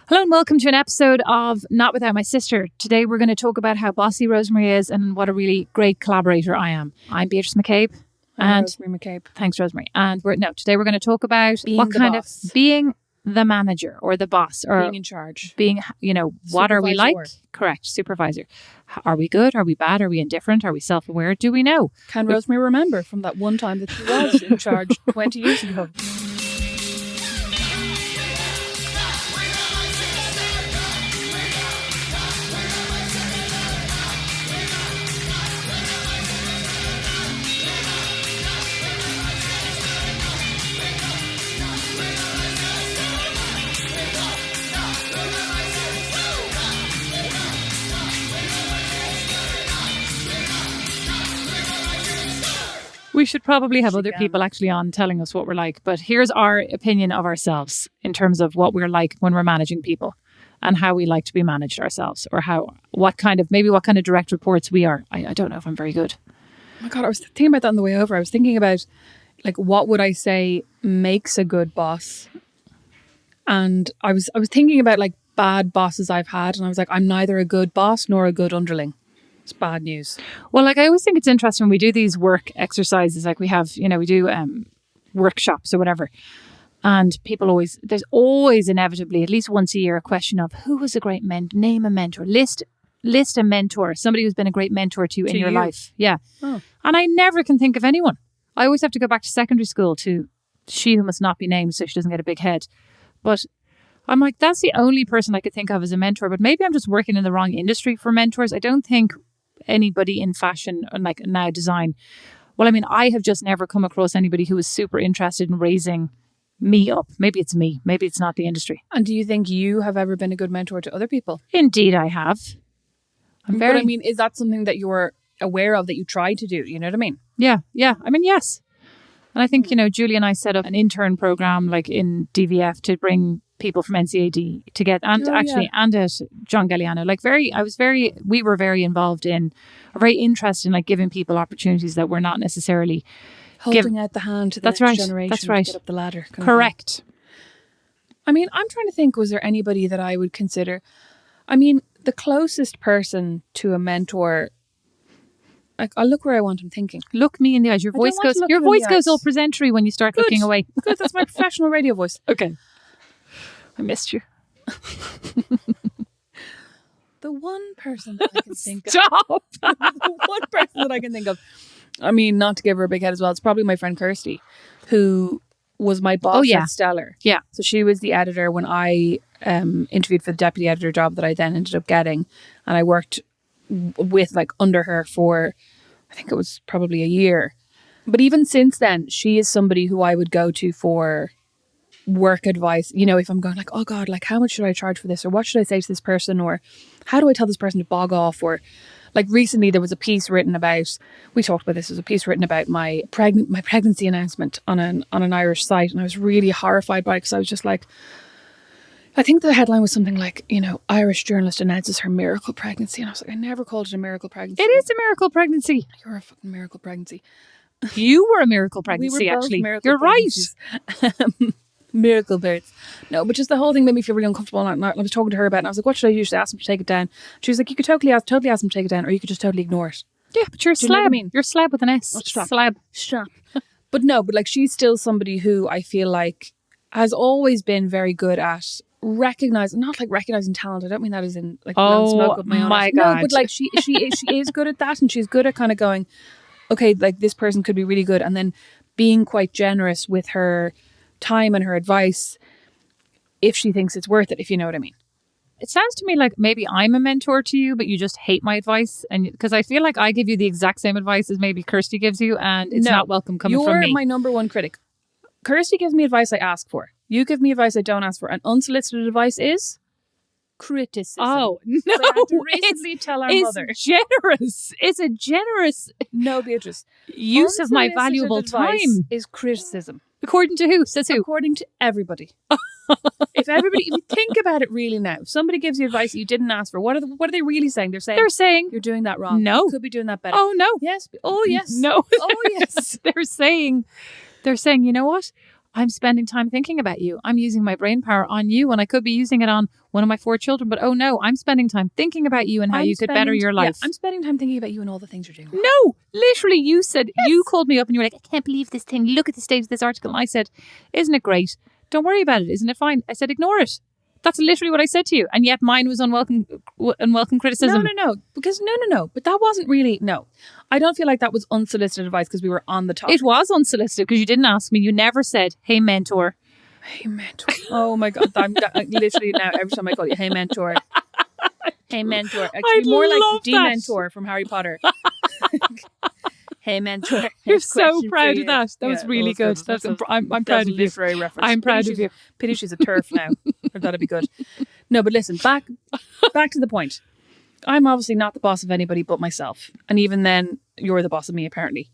Hello and welcome to an episode of Not Without My Sister. Today we're going to talk about how bossy Rosemary is and what a really great collaborator I am. I'm Beatrice McCabe. I'm Rosemary McCabe. Thanks, Rosemary. And today we're going to talk about Being what the kind boss. of being the manager or the boss or Being in charge. being, what are we like? Supervisor. Correct, supervisor. Are we good? Are we bad? Are we indifferent? Are we self-aware? Do we know? Can Rosemary remember from that one time that she was in charge 20 years ago? We should probably have other can. people actually on telling us what we're like. But here's our opinion of ourselves in terms of what we're like when we're managing people and how we like to be managed ourselves, or what kind of direct reports we are. I don't know if I'm very good. Oh my God, I was thinking about that on the way over. I was thinking about, what would I say makes a good boss? And I was thinking about, bad bosses I've had. And I was like, I'm neither a good boss nor a good underling. It's bad news. Well, I always think it's interesting when we do these work exercises, we have, we do workshops or whatever. And there's always inevitably, at least once a year, a question of who was a great name a mentor, list a mentor, somebody who's been a great mentor to you in your life. Yeah. Oh. And I never can think of anyone. I always have to go back to secondary school to she who must not be named so she doesn't get a big head. But I'm like, that's the only person I could think of as a mentor. But maybe I'm just working in the wrong industry for mentors. I don't think anybody in fashion and now design. Well, I have just never come across anybody who is super interested in raising me up. Maybe it's me. Maybe it's not the industry. And do you think you have ever been a good mentor to other people? Indeed, I have. But is that something that you're aware of that you try to do? You know what I mean? Yeah. Yes. And I think, Julie and I set up an intern program in DVF to bring people from NCAD to get, and at John Galliano, we were very involved in, or very interested in giving people opportunities that were not necessarily holding out the hand to the next generation. That's right. To get up the ladder. Correct. I'm trying to think, was there anybody that I would consider? The closest person to a mentor, I'll look where I want. I'm thinking. Look me in the eyes. Your voice goes all presentory when you start looking away. Good. That's my professional radio voice. Okay. I missed you. The one person that I can think of. Stop! The one person that I can think of. Not to give her a big head as well. It's probably my friend Kirsty, who was my boss at Stellar. Yeah. So she was the editor when I interviewed for the deputy editor job that I then ended up getting. And I worked with under her for, I think it was probably a year. But even since then, she is somebody who I would go to for work advice. If I'm going oh God, how much should I charge for this? Or what should I say to this person? Or how do I tell this person to bog off? Or recently there was a piece written about, we talked about this, there was a piece written about my pregnancy announcement on an Irish site. And I was really horrified by it because I was just I think the headline was something Irish journalist announces her miracle pregnancy. And I was I never called it a miracle pregnancy. It is a miracle pregnancy. You're a fucking miracle pregnancy. You were a miracle pregnancy, we were both actually. Miracle You're pregnancies. right. Miracle birds. No, but just the whole thing made me feel really uncomfortable. And I was talking to her about it. And I was like, what should I do? Should I ask him to take it down? She was like, you could totally ask him to take it down, or you could just totally ignore it. Yeah, but you're a you know what I slab. mean? You're a slab with an S. Oh, stop. Slab. But no, she's still somebody who I feel has always been very good at recognizing talent. I don't mean that as in blowing smoke up my own. My God. No, but she is good at that, and she's good at kind of going, okay, this person could be really good, and then being quite generous with her time and her advice if she thinks it's worth it, if you know what I mean. It sounds to me like maybe I'm a mentor to you, but you just hate my advice. And because I feel like I give you the exact same advice as maybe Kirsty gives you, and it's not welcome coming from me. You're my number one critic. Kirsty gives me advice I ask for. You give me advice I don't ask for. And unsolicited advice is criticism. Oh, no. So I had to recently tell our mother. Generous. It's a generous No, Beatrice. use of my valuable advice time. Is criticism. According to who? Says who? According to everybody. If you think about it really now, if somebody gives you advice that you didn't ask for, what are they really saying? They're saying you're doing that wrong. No. You could be doing that better. Oh, no. Yes. Oh, yes. No. Oh, yes. They're saying, you know what? I'm spending time thinking about you. I'm using my brain power on you when I could be using it on one of my 4 children. But oh no, I'm spending time thinking about you and how you could better your life. Yeah, I'm spending time thinking about you and all the things you're doing. No, literally, you said, you called me up and you were like, I can't believe this thing. Look at the state of this article. And I said, isn't it great? Don't worry about it. Isn't it fine? I said, ignore it. That's literally what I said to you. And yet mine was unwelcome criticism. No. Because no. But that wasn't really, no. I don't feel like that was unsolicited advice because we were on the topic. It was unsolicited because you didn't ask me. You never said, hey, mentor. Hey, mentor. Oh my God. I'm literally now, every time I call you, hey, mentor. Hey, mentor. Actually, more like D-mentor from Harry Potter. Hey, mentor. You're so proud of that. That was really good. I'm proud of you. Literary reference. I'm proud of you. Pity she's a turf now. That'd be good. No, but listen, back to the point. I'm obviously not the boss of anybody but myself. And even then, you're the boss of me, apparently.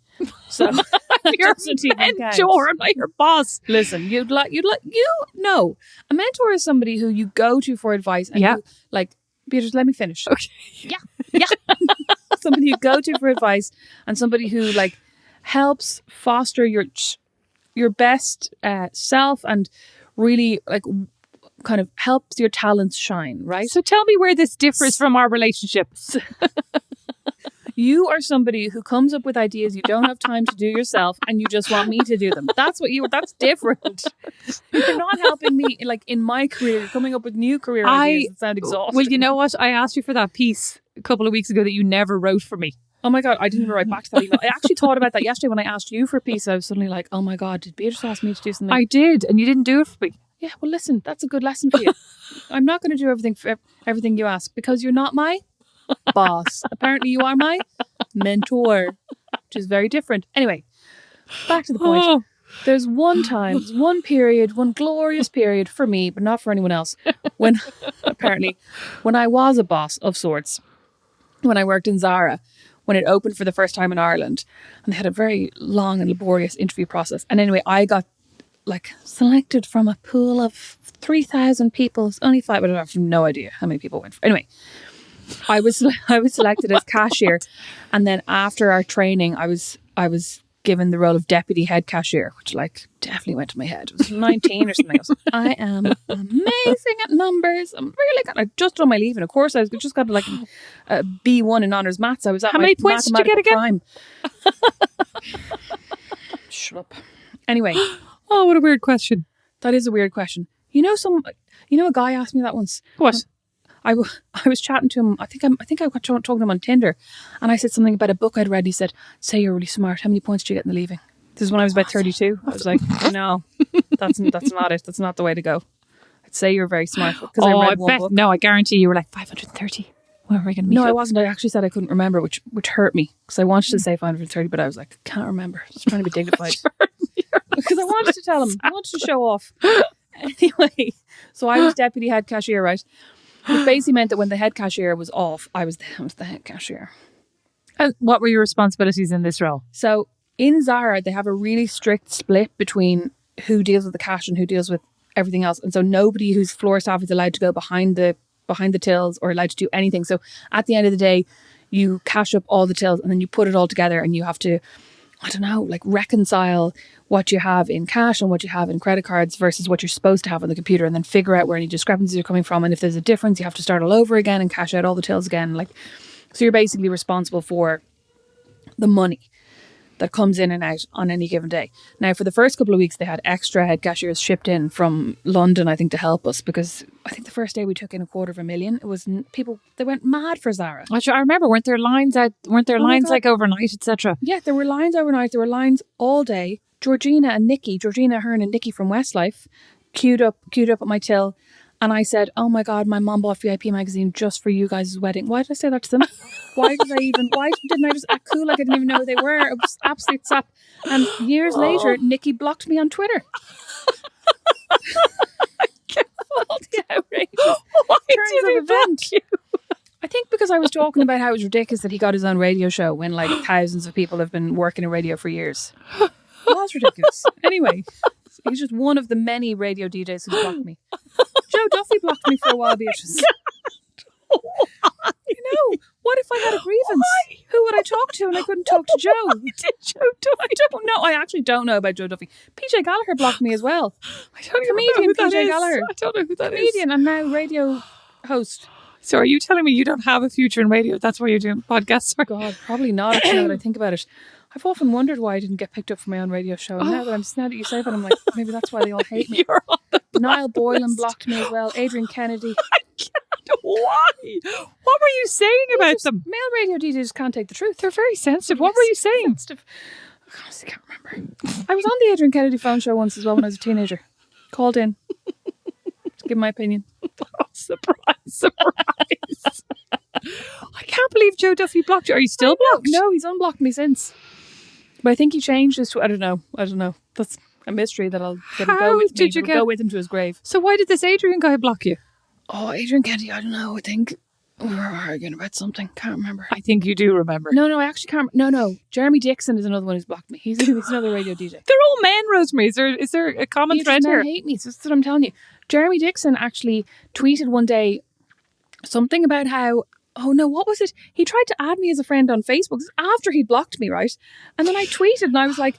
So you're a mentor. I'm not your boss. Listen, no. A mentor is somebody who you go to for advice and you, like, Beatrice, let me finish. Okay. Yeah. Somebody you go to for advice and somebody who like helps foster your best self and really like kind of helps your talents shine, right? So tell me where this differs from our relationship. You are somebody who comes up with ideas you don't have time to do yourself and you just want me to do them. That's different. You're not helping me like in my career. You're coming up with new career ideas that sound exhausting. Well, you know what? I asked you for that piece a couple of weeks ago that you never wrote for me. Oh my God, I didn't even write back to that email. I actually thought about that yesterday when I asked you for a piece. I was suddenly like, oh my God, did Beatrice ask me to do something? I did, and you didn't do it for me. Yeah, well, listen, that's a good lesson for you. I'm not going to do everything you ask because you're not my boss. Apparently you are my mentor, which is very different. Anyway, back to the point. There's one glorious period for me, but not for anyone else, when I was a boss of sorts, when I worked in Zara, when it opened for the first time in Ireland, and they had a very long and laborious interview process. And anyway, I got like selected from a pool of 3,000 people. It's only 5, but I have no idea how many people went for. Anyway, I was selected as cashier, and then after our training, I was given the role of deputy head cashier, which like definitely went to my head. It was 19 or something. I was like, I am amazing at numbers. I'm really good. I just done my leaving. Of course, I just got like a B1 in honours maths. I was at how many points did you get again? Shut up. Anyway. Oh, what a weird question. That is a weird question. You know, a guy asked me that once. What? I was chatting to him. I think I got talking to him on Tinder, and I said something about a book I'd read. He said, "Say you're really smart. How many points did you get in the leaving?" This is when I was about 32. I was like, "No, that's not it. That's not the way to go. I'd say you're very smart because I read one book." No, I guarantee you were like 530. Where were we going to meet? No, I wasn't. I actually said I couldn't remember, which hurt me because I wanted to say 530, but I was like, can't remember. I was trying to be dignified because I wanted to tell him. I wanted to show off. Anyway, so I was deputy head cashier, right? Which basically meant that when the head cashier was off, I was the head cashier. And what were your responsibilities in this role? So in Zara, they have a really strict split between who deals with the cash and who deals with everything else. And so nobody who's floor staff is allowed to go behind the tills or allowed to do anything. So at the end of the day, you cash up all the tills and then you put it all together and you have to, I don't know, like reconcile what you have in cash and what you have in credit cards versus what you're supposed to have on the computer, and then figure out where any discrepancies are coming from. And if there's a difference, you have to start all over again and cash out all the tills again. Like, so you're basically responsible for the money that comes in and out on any given day. Now, for the first couple of weeks, they had extra head cashiers shipped in from London, I think, to help us, because I think the first day we took in 250,000. It was people, they went mad for Zara. I remember, weren't there lines lines like overnight, etc.? Yeah, there were lines overnight. There were lines all day. Georgina Ahern and Nikki from Westlife queued up at my till. And I said, oh my God, my mom bought VIP magazine just for you guys' wedding. Why did I say that to them? Why didn't I just act cool like I didn't even know who they were? It was absolute sap. And years later, Nikki blocked me on Twitter. The outrageous turns of event. I think because I was talking about how it was ridiculous that he got his own radio show when like thousands of people have been working in radio for years. It was ridiculous. Anyway, he's just one of the many radio DJs who blocked me. Joe Duffy blocked me for a while, Beatrice. You know, what if I had a grievance? Why? Who who would I talk to, and I couldn't talk to Joe. Did Joe Duffy? I don't know. I actually don't know about Joe Duffy. PJ Gallagher blocked me as well. I don't even Comedian know who that PJ is. Gallagher. I don't know who that is. Comedian and now radio host. So are you telling me you don't have a future in radio? That's why you're doing podcasts? God, probably not. Actually, now that I think about it, I've often wondered why I didn't get picked up for my own radio show. And now that you say that, I'm like, maybe that's why they all hate me. You're on the Niall Boylan blocked me as well. Adrian Kennedy. I can't. Why? What were you saying about them? Male radio DJs can't take the truth. They're very sensitive. What were you saying? Sensitive. I honestly can't remember. I was on the Adrian Kennedy phone show once as well when I was a teenager. Called in to give my opinion. Oh, surprise. I can't believe Joe Duffy blocked you. Are you still blocked? No, he's unblocked me since. But I think he changed his... I don't know. That's a mystery that'll go with me. Go with him to his grave. So why did this Adrian guy block you? Oh, Adrian Kennedy, I don't know. I think we were arguing about something. Can't remember. I think you do remember. No, I actually can't. No. Jeremy Dixon is another one who's blocked me. He's another radio DJ. They're all men, Rosemary. Is there a common thread here? Men hate me. So that's what I'm telling you. Jeremy Dixon actually tweeted one day something about how... Oh no, what was it? He tried to add me as a friend on Facebook after he'd blocked me, right? And then I tweeted and I was like,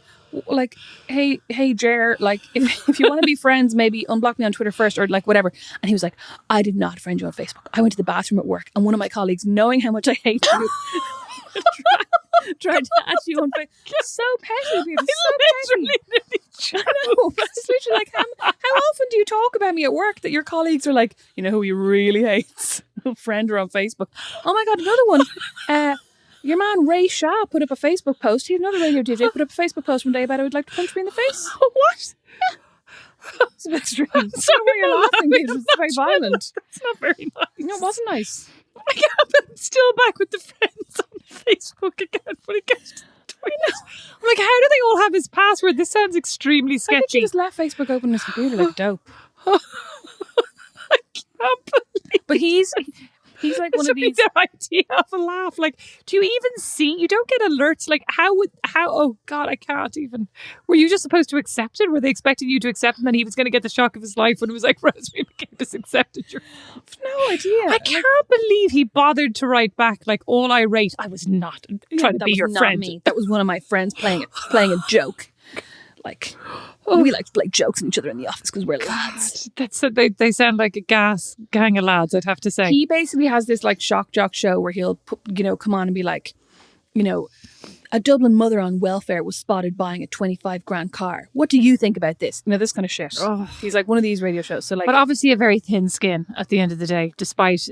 hey Jer, like if you want to be friends, maybe unblock me on Twitter first or like whatever. And he was like, I did not friend you on Facebook. I went to the bathroom at work and one of my colleagues, knowing how much I hate you, tried to add you on Facebook. So petty, Peter. So petty. I know. It's literally like, how often do you talk about me at work that your colleagues are like, you know who he really hates? Friend her on Facebook. Oh my God, another one. Your man Ray Shah put up a Facebook post. He's another radio DJ. Put up a Facebook post one day about I would like to punch me in the face. What? It's a bit strange. Sorry, why you're laughing, Peter. It's very violent. That's not very nice. No, it wasn't nice. I can't. I'm still back with the friends on the Facebook account when it gets to Twitter. I'm like, how do they all have his password? This sounds extremely sketchy. I think he just left Facebook open on his computer like dope. I can't believe. But he's like one of these. Their idea of a laugh. Like, do you even see? You don't get alerts. Like, how? Oh God, I can't even. Were you just supposed to accept it? Were they expecting you to accept, and then he was going to get the shock of his life when it was like, Rosemary McCabe accepted you? No idea. I can't believe he bothered to write back. Like, all irate. I was not trying to be your friend. Me. That was one of my friends playing a joke. Like, we like to play jokes on each other in the office because we're lads. That's they sound like a gang of lads, I'd have to say. He basically has this like shock jock show where he'll come on and be like, a Dublin mother on welfare was spotted buying a 25 grand car. What do you think about this? This kind of shit. Oh. He's like one of these radio shows. So like, but obviously a very thin skin at the end of the day, despite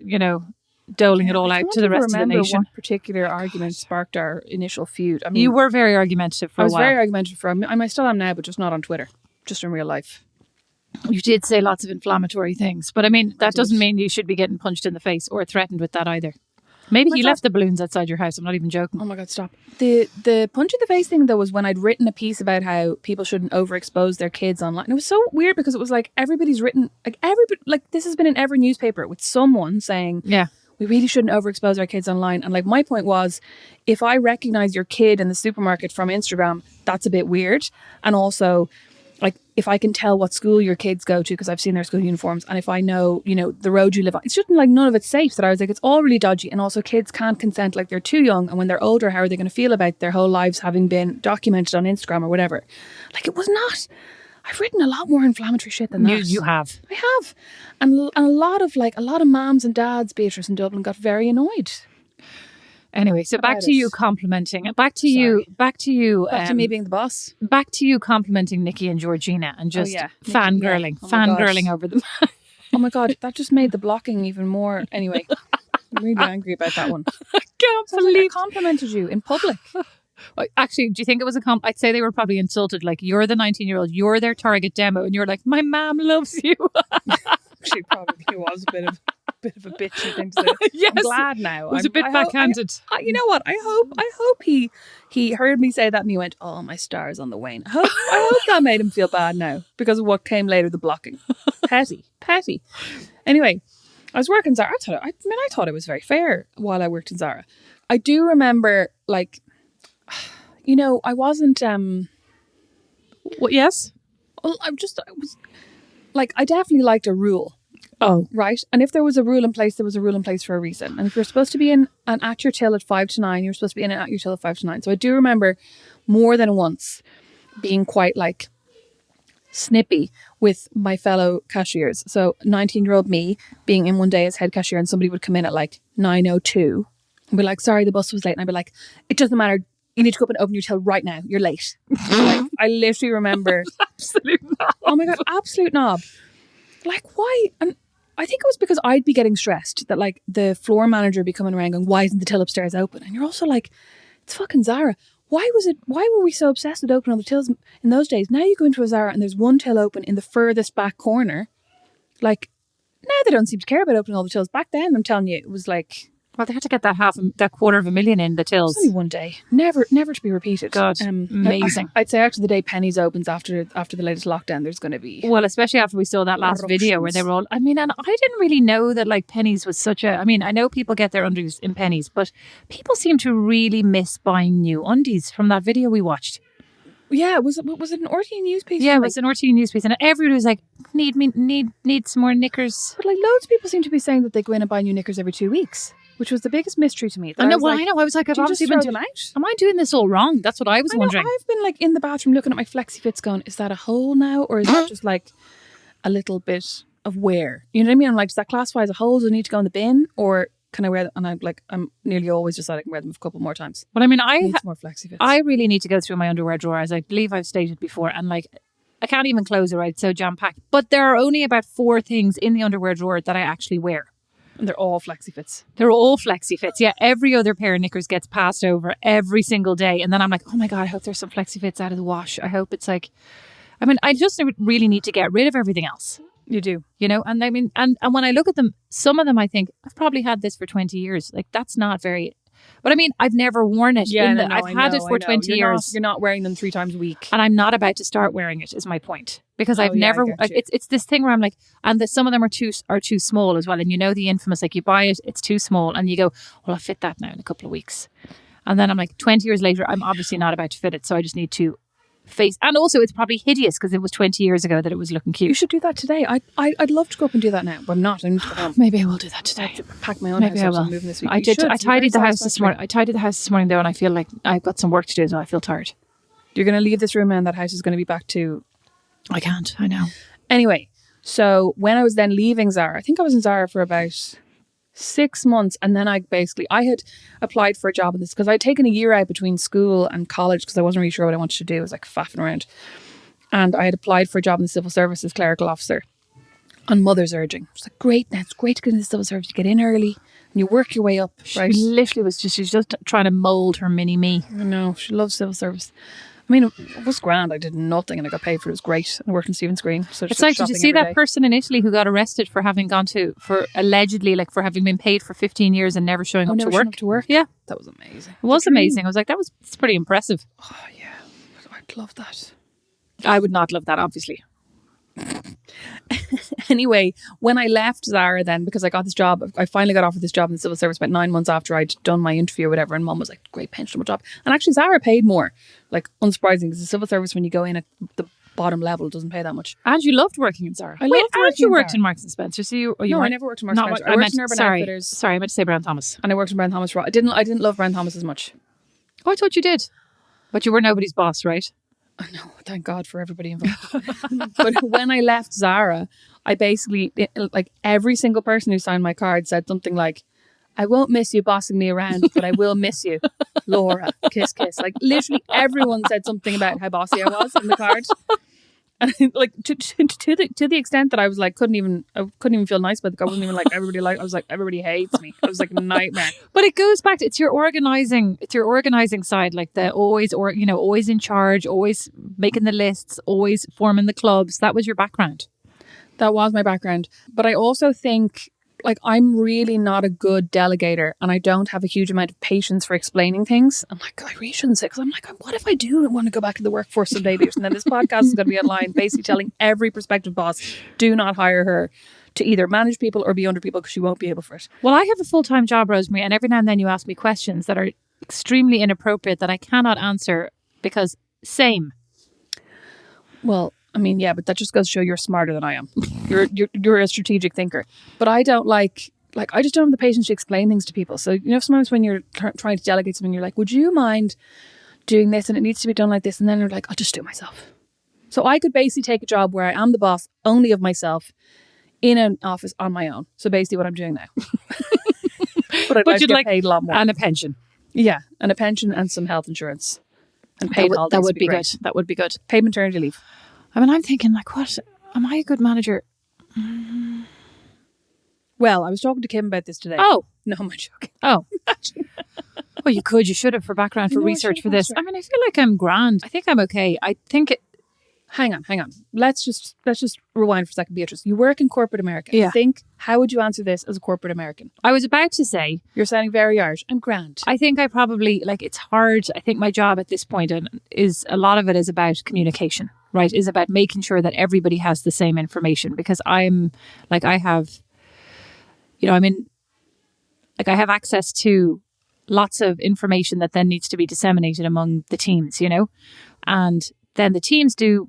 doling it all out to the rest of the nation. What particular argument sparked our initial feud? I mean, you were very argumentative for a while. I was very argumentative I still am now, but just not on Twitter, just in real life. You did say lots of inflammatory things, but I mean, that doesn't mean you should be getting punched in the face or threatened with that either. Maybe he left the balloons outside your house. I'm not even joking. Oh my God, stop. The punch in the face thing though was when I'd written a piece about how people shouldn't overexpose their kids online. And it was so weird because it was like everybody's written, like this has been in every newspaper with someone saying, yeah, we really shouldn't overexpose our kids online. And like my point was, if I recognize your kid in the supermarket from Instagram, that's a bit weird. And also, like if I can tell what school your kids go to because I've seen their school uniforms, and if I know, the road you live on, it's just like none of it's safe. That I was like, it's all really dodgy. And also kids can't consent, like they're too young. And when they're older, how are they going to feel about their whole lives having been documented on Instagram or whatever? Like it was not... I've written a lot more inflammatory shit than that. You have. I have. And a lot of moms and dads, Beatrice in Dublin, got very annoyed. Anyway, so back to you complimenting. Back to you. Back to me being the boss. Back to you complimenting Nikki and Georgina and just fangirling over them. Oh my God, that just made the blocking even more. Anyway, I'm really angry about that one. I can't believe I complimented you in public. Actually, do you think it was a I'd say they were probably insulted. Like, you're the 19-year-old, you're their target demo, and you're like, my mom loves you. She probably was a bit of a bitchy thing to say. Yes, I'm glad now. It was a bit backhanded. You know what? I hope he heard me say that and he went, "Oh, my star's on the wane." I hope that made him feel bad now because of what came later, the blocking. Petty. Anyway, I was working Zara. I thought it was very fair while I worked in Zara. I do remember, like, I wasn't. What? Yes. Well, I was like, I definitely liked a rule. Oh. Right? And if there was a rule in place, there was a rule in place for a reason. And if you're supposed to be in an at your till at 5 to 9, you're supposed to be in an at your till at 5 to 9. So I do remember more than once being quite like snippy with my fellow cashiers. So 19-year-old me being in one day as head cashier, and somebody would come in at like 9:02 and be like, sorry, the bus was late. And I'd be like, it doesn't matter. You need to go up and open your till right now. You're late. Like, I literally remember. Absolute knob. Oh my God, absolute knob. Like, why? And I think it was because I'd be getting stressed that like the floor manager would be coming around going, why isn't the till upstairs open? And you're also like, it's fucking Zara. Why were we so obsessed with opening all the tills in those days? Now you go into a Zara and there's one till open in the furthest back corner. Like, now they don't seem to care about opening all the tills. Back then, I'm telling you, it was like... Well, they had to get that $250,000 in the tills. Only one day. Never to be repeated. God, amazing. I'd say after the day Penny's opens after the latest lockdown, there's going to be... Well, especially after we saw that last video where they were all... I mean, and I didn't really know that like Penny's was such a... I mean, I know people get their undies in Penny's, but people seem to really miss buying new undies from that video we watched. Yeah, was it an RTE news piece? Yeah, it was an RTE news piece, and everybody was like, need some more knickers. But like loads of people seem to be saying that they go in and buy new knickers every 2 weeks, which was the biggest mystery to me. I know. I was like, I've obviously been them out. Am I doing this all wrong? That's what I was wondering. I've been like in the bathroom looking at my flexi fits, going, is that a hole now, or is that just like a little bit of wear? You know what I mean? I'm like, does that classify as a hole? Do I need to go in the bin, or can I wear them? And I'm nearly always decide I can wear them a couple more times. But I mean, I need some more flexi fits. I really need to go through my underwear drawer, as I believe I've stated before, and like, I can't even close it, right? It's so jam packed. But there are only about 4 things in the underwear drawer that I actually wear. And they're all flexi fits. They're all flexi fits. Yeah, every other pair of knickers gets passed over every single day. And then I'm like, oh my God, I hope there's some flexi fits out of the wash. I hope it's like, I mean, I just really need to get rid of everything else. You do. You know, and I mean, and when I look at them, some of them I think, I've probably had this for 20 years. Like, that's not very... But I mean, I've never worn it. Yeah, I've had it for 20 years. You're not wearing them 3 times a week. And I'm not about to start wearing it, is my point. Because I've never... It's this thing where I'm like... And some of them are too small as well. And you know the infamous, like, you buy it, it's too small. And you go, well, I'll fit that now in a couple of weeks. And then I'm like, 20 years later, I'm obviously not about to fit it. So I just need to face... And also, it's probably hideous because it was 20 years ago that it was looking cute. You should do that today. I'd love to go up and do that now, but I'm not. I need to go home. Maybe I will do that today. I have to pack my own house up, so I'm moving this week. I tidied the house this morning. I tidied the house this morning though, and I feel like I've got some work to do, so I feel tired. You're going to leave this room now, and that house is going to be back to... I can't. I know. Anyway, so when I was then leaving Zara, I think I was in Zara for about 6 months, and then I had applied for a job in this because I'd taken a year out between school and college because I wasn't really sure what I wanted to do. I was like faffing around, and I had applied for a job in the civil service as clerical officer on mother's urging. I was like, great, now it's great to get into the civil service. You get in early and you work your way up. Right? She literally she's just trying to mould her mini me. I know, she loves civil service. I mean, it was grand. I did nothing and I got paid for it. It was great. I worked in Stephen's Green. So it's like, did you see that person in Italy who got arrested for having allegedly for having been paid for 15 years and never showing up to work? Yeah. That was amazing. It was amazing. I was like, it's pretty impressive. Oh, yeah. I'd love that. I would not love that, obviously. Anyway, when I left Zara then, because I got this job, I finally got offered this job in the civil service about 9 months after I'd done my interview or whatever, and Mum was like, great pensionable job. And actually Zara paid more, like unsurprising, because the civil service, when you go in at the bottom level, doesn't pay that much. And you loved working in Zara. I worked in Marks and Spencer. So I never worked in Marks and Spencer. I worked in Urban Outfitters. Sorry, I meant to say Brown Thomas. And I worked in Brown Thomas. I didn't love Brown Thomas as much. Oh, I thought you did. But you were nobody's boss, right? I know, thank God for everybody involved. But when I left Zara, I basically, like every single person who signed my card said something like, I won't miss you bossing me around, but I will miss you, Laura, kiss, kiss. Like literally everyone said something about how bossy I was in the card. And like to the extent that I was like, couldn't even feel nice about it. I wasn't even like everybody I was like, everybody hates me. I was like a nightmare. But it goes back to, it's your organizing side, like the always in charge, always making the lists, always forming the clubs. That was your background. That was my background. But I also think, like, I'm really not a good delegator, and I don't have a huge amount of patience for explaining things. I'm like, I really shouldn't say, because I'm like, what if I do want to go back to the workforce someday? And then this podcast is going to be online, basically telling every prospective boss, do not hire her to either manage people or be under people, because she won't be able for it. Well, I have a full-time job, Rosemary, and every now and then you ask me questions that are extremely inappropriate that I cannot answer because same. Well, I mean, yeah, but that just goes to show you're smarter than I am. You're a strategic thinker. But I don't like I just don't have the patience to explain things to people. So, you know, sometimes when you're trying to delegate something, you're like, would you mind doing this? And it needs to be done like this. And then you're like, I'll just do it myself. So I could basically take a job where I am the boss only of myself in an office on my own. So basically what I'm doing now. But I'd like to get paid a lot more. And a pension. Yeah, and a pension and some health insurance. And paid holidays. That would be good. That would be good. Paid maternity leave. I mean, I'm thinking like, what? Am I a good manager? Well, I was talking to Kim about this today. Oh. No, I'm joking. Oh. Well, you should have for background, for research for this. I mean, I feel like I'm grand. I think I'm okay. I think it... Hang on. Let's just rewind for a second, Beatrice. You work in corporate America. Yeah. How would you answer this as a corporate American? I was about to say... You're sounding very Irish. I'm grand. I think I probably, it's hard. I think my job at this point is, a lot of it is about communication, right? Is about making sure that everybody has the same information, because I have access to lots of information that then needs to be disseminated among the teams, you know, and then the teams do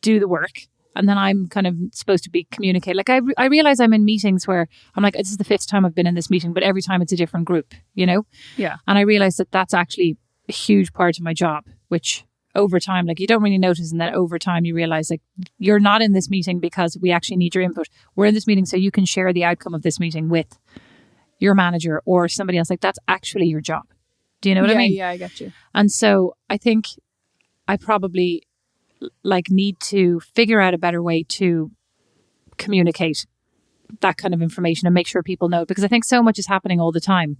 the work, and then I'm kind of supposed to be communicate. I realize I'm in meetings where I'm like, this is the 5th time I've been in this meeting, but every time it's a different group, you know? Yeah. And I realize that that's actually a huge part of my job, which over time, you don't really notice, and then over time you realize you're not in this meeting because we actually need your input. We're in this meeting so you can share the outcome of this meeting with your manager or somebody else. That's actually your job. Do you know what I mean? Yeah, I get you. And so I think I probably need to figure out a better way to communicate that kind of information and make sure people know, because I think so much is happening all the time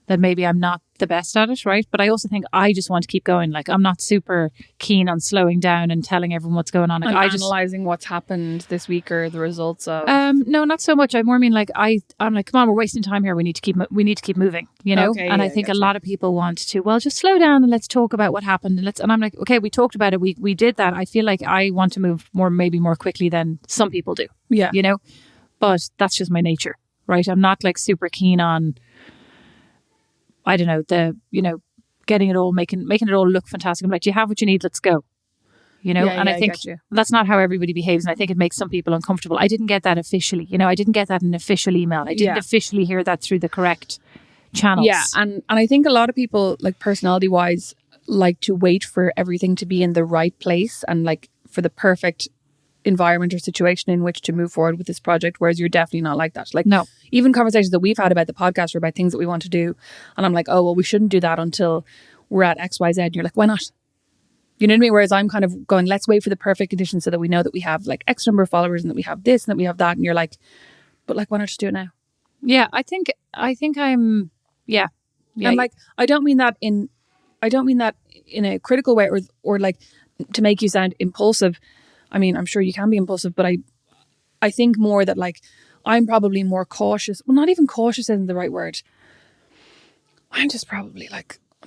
that maybe I'm not the best at it, right? But I also think I just want to keep going. I'm not super keen on slowing down and telling everyone what's going on. And analysing what's happened this week or the results of... No, not so much. I more mean I'm like, come on, we're wasting time here. We need to keep moving, you know? Okay, and I think a lot of people want to, well, just slow down and let's talk about what happened. And I'm like, okay, we talked about it. We did that. I feel like I want to move maybe more quickly than some people do. Yeah. You know? But that's just my nature, right? I'm not super keen on, I don't know, getting it all, making it all look fantastic. I'm like, do you have what you need? Let's go. You know, and I think that's not how everybody behaves. And I think it makes some people uncomfortable. I didn't get that officially. You know, I didn't get that in an official email. I didn't officially hear that through the correct channels. Yeah. And I think a lot of people, personality wise, like to wait for everything to be in the right place and for the perfect environment or situation in which to move forward with this project, whereas you're definitely not like that. No. Even conversations that we've had about the podcast or about things that we want to do, and I'm like, oh well, we shouldn't do that until we're at XYZ, and you're like, why not? You know what I mean? Whereas I'm kind of going, let's wait for the perfect conditions so that we know that we have X number of followers and that we have this and that we have that, and you're like, but why not just do it now? Yeah, I think I'm and I don't mean that in a critical way or to make you sound impulsive. I mean, I'm sure you can be impulsive, but I think more that I'm probably more cautious. Well, not even cautious isn't the right word. I'm just probably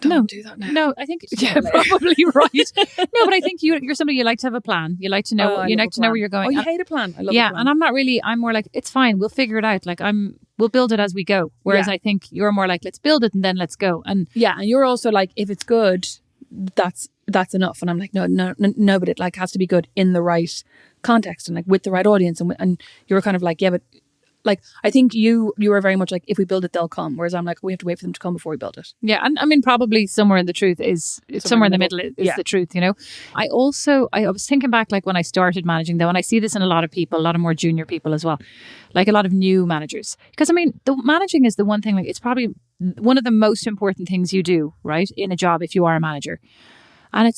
don't do that now. No, I think probably right. No, but I think you're somebody, you like to have a plan. You like to know. Know where you're going. Oh, you hate a plan. I love a plan. And I'm not really. I'm more it's fine. We'll figure it out. We'll build it as we go. Whereas I think you're more let's build it and then let's go. And and you're also if it's good, that's enough. And I'm like, no, but it has to be good in the right context and with the right audience. And you're kind of but I think you are very much if we build it, they'll come. Whereas I'm we have to wait for them to come before we build it. Yeah. And I mean, probably somewhere in the truth is somewhere in the middle is the truth, you know. I was thinking back when I started managing though, and I see this in a lot of people, a lot of more junior people as well, a lot of new managers. Because I mean, the managing is the one thing, it's probably one of the most important things you do, right, in a job if you are a manager. And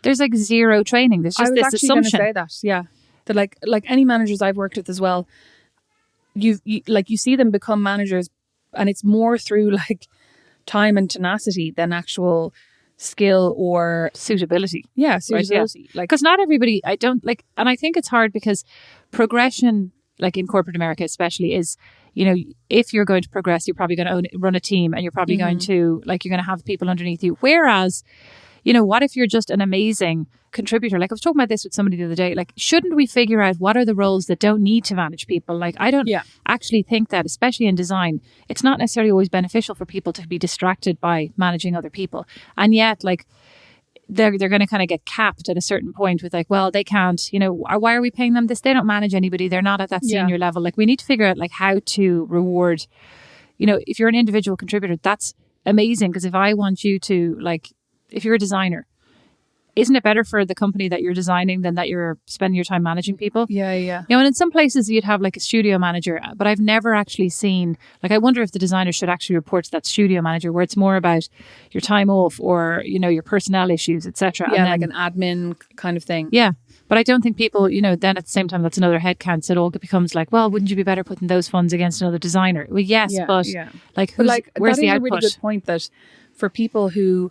there's zero training. There's just this assumption. I was actually going to say that. That like any managers I've worked with as well, you see them become managers, and it's more through time and tenacity than actual skill or suitability. Yeah, suitability. Right, because not everybody. I don't and I think it's hard because progression, in corporate America especially, is if you're going to progress, you're probably going to run a team, and you're probably going to you're going to have people underneath you. Whereas, what if you're just an amazing contributor? I was talking about this with somebody the other day. Shouldn't we figure out what are the roles that don't need to manage people? I don't actually think that, especially in design, it's not necessarily always beneficial for people to be distracted by managing other people. And yet, they're going to kind of get capped at a certain point with like, well, they can't, why are we paying them this? They don't manage anybody. They're not at that senior level. Like we need to figure out like how to reward, if you're an individual contributor, that's amazing. Because if I want you to like, if you're a designer, isn't it better for the company that you're designing than that you're spending your time managing people? Yeah. And in some places you'd have like a studio manager, but I've never actually seen, like, I wonder if the designer should actually report to that studio manager where it's more about your time off or, your personnel issues, etc. Yeah, like an admin kind of thing. Yeah. But I don't think people, then at the same time, that's another headcount. So it all becomes like, well, wouldn't you be better putting those funds against another designer? Well, yes, but where's the output? That is a really good point that for people who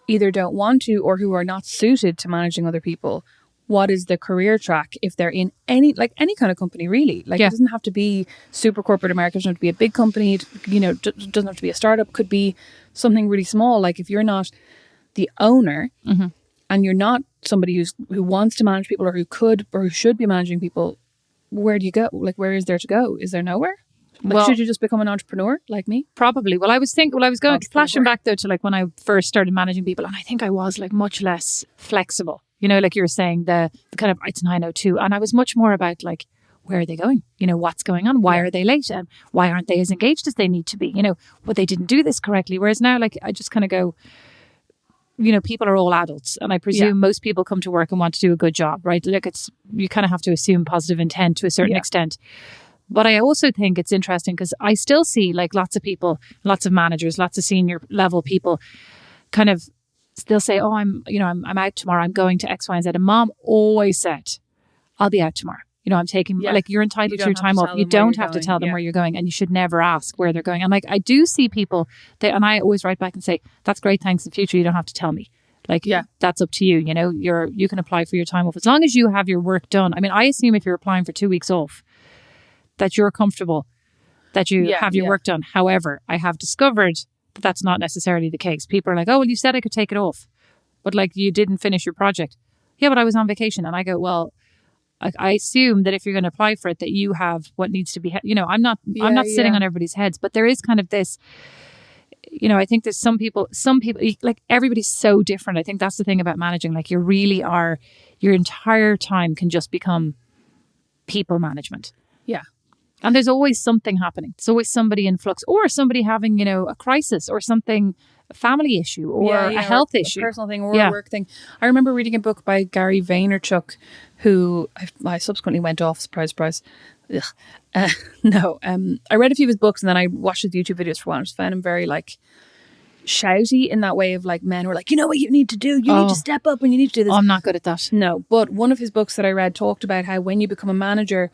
either don't want to or who are not suited to managing other people, what is the career track if they're in any kind of company, really? Like it doesn't have to be super corporate America, it doesn't have to be a big company, it doesn't have to be a startup, could be something really small. Like if you're not the owner and you're not somebody who wants to manage people or who could or who should be managing people, where do you go? Like where is there to go? Is there nowhere? Like, should you just become an entrepreneur like me? Probably. Well, I was going flashing back though to like when I first started managing people, and I think I was like much less flexible. Like you were saying, the kind of it's 9:02, and I was much more about like, where are they going? What's going on? Why are they late? And why aren't they as engaged as they need to be? Well, they didn't do this correctly. Whereas now, like, I just kind of go, people are all adults, and I presume most people come to work and want to do a good job, right? Like you kind of have to assume positive intent to a certain extent. But I also think it's interesting because I still see like lots of people, lots of managers, lots of senior level people kind of still say, oh, I'm out tomorrow. I'm going to X, Y, and Z. And mom always said, I'll be out tomorrow. I'm taking, like, you're entitled to your time off. You don't have to tell them where you're going, and you should never ask where they're going. And like, I do see people and I always write back and say, that's great. Thanks. In future, you don't have to tell me. Like, that's up to you. You can apply for your time off as long as you have your work done. I mean, I assume if you're applying for 2 weeks off, that you're comfortable, that you have your work done. However, I have discovered that that's not necessarily the case. People are like, oh, well, you said I could take it off, but like you didn't finish your project. Yeah, but I was on vacation. And I go, well, I assume that if you're going to apply for it, that you have what needs to be, I'm not sitting on everybody's heads, but there is kind of this, I think there's some people, like everybody's so different. I think that's the thing about managing. Like you really are, your entire time can just become people management. Yeah. And there's always something happening. There's always somebody in flux or somebody having, a crisis or something, a family issue or a health issue. A personal thing or a work thing. I remember reading a book by Gary Vaynerchuk, who I subsequently went off, surprise, surprise. I read a few of his books and then I watched his YouTube videos for a while. I just found him very like shouty in that way of like men who are like, you know what you need to do? You need to step up and you need to do this. Oh, I'm not good at that. No, but one of his books that I read talked about how when you become a manager,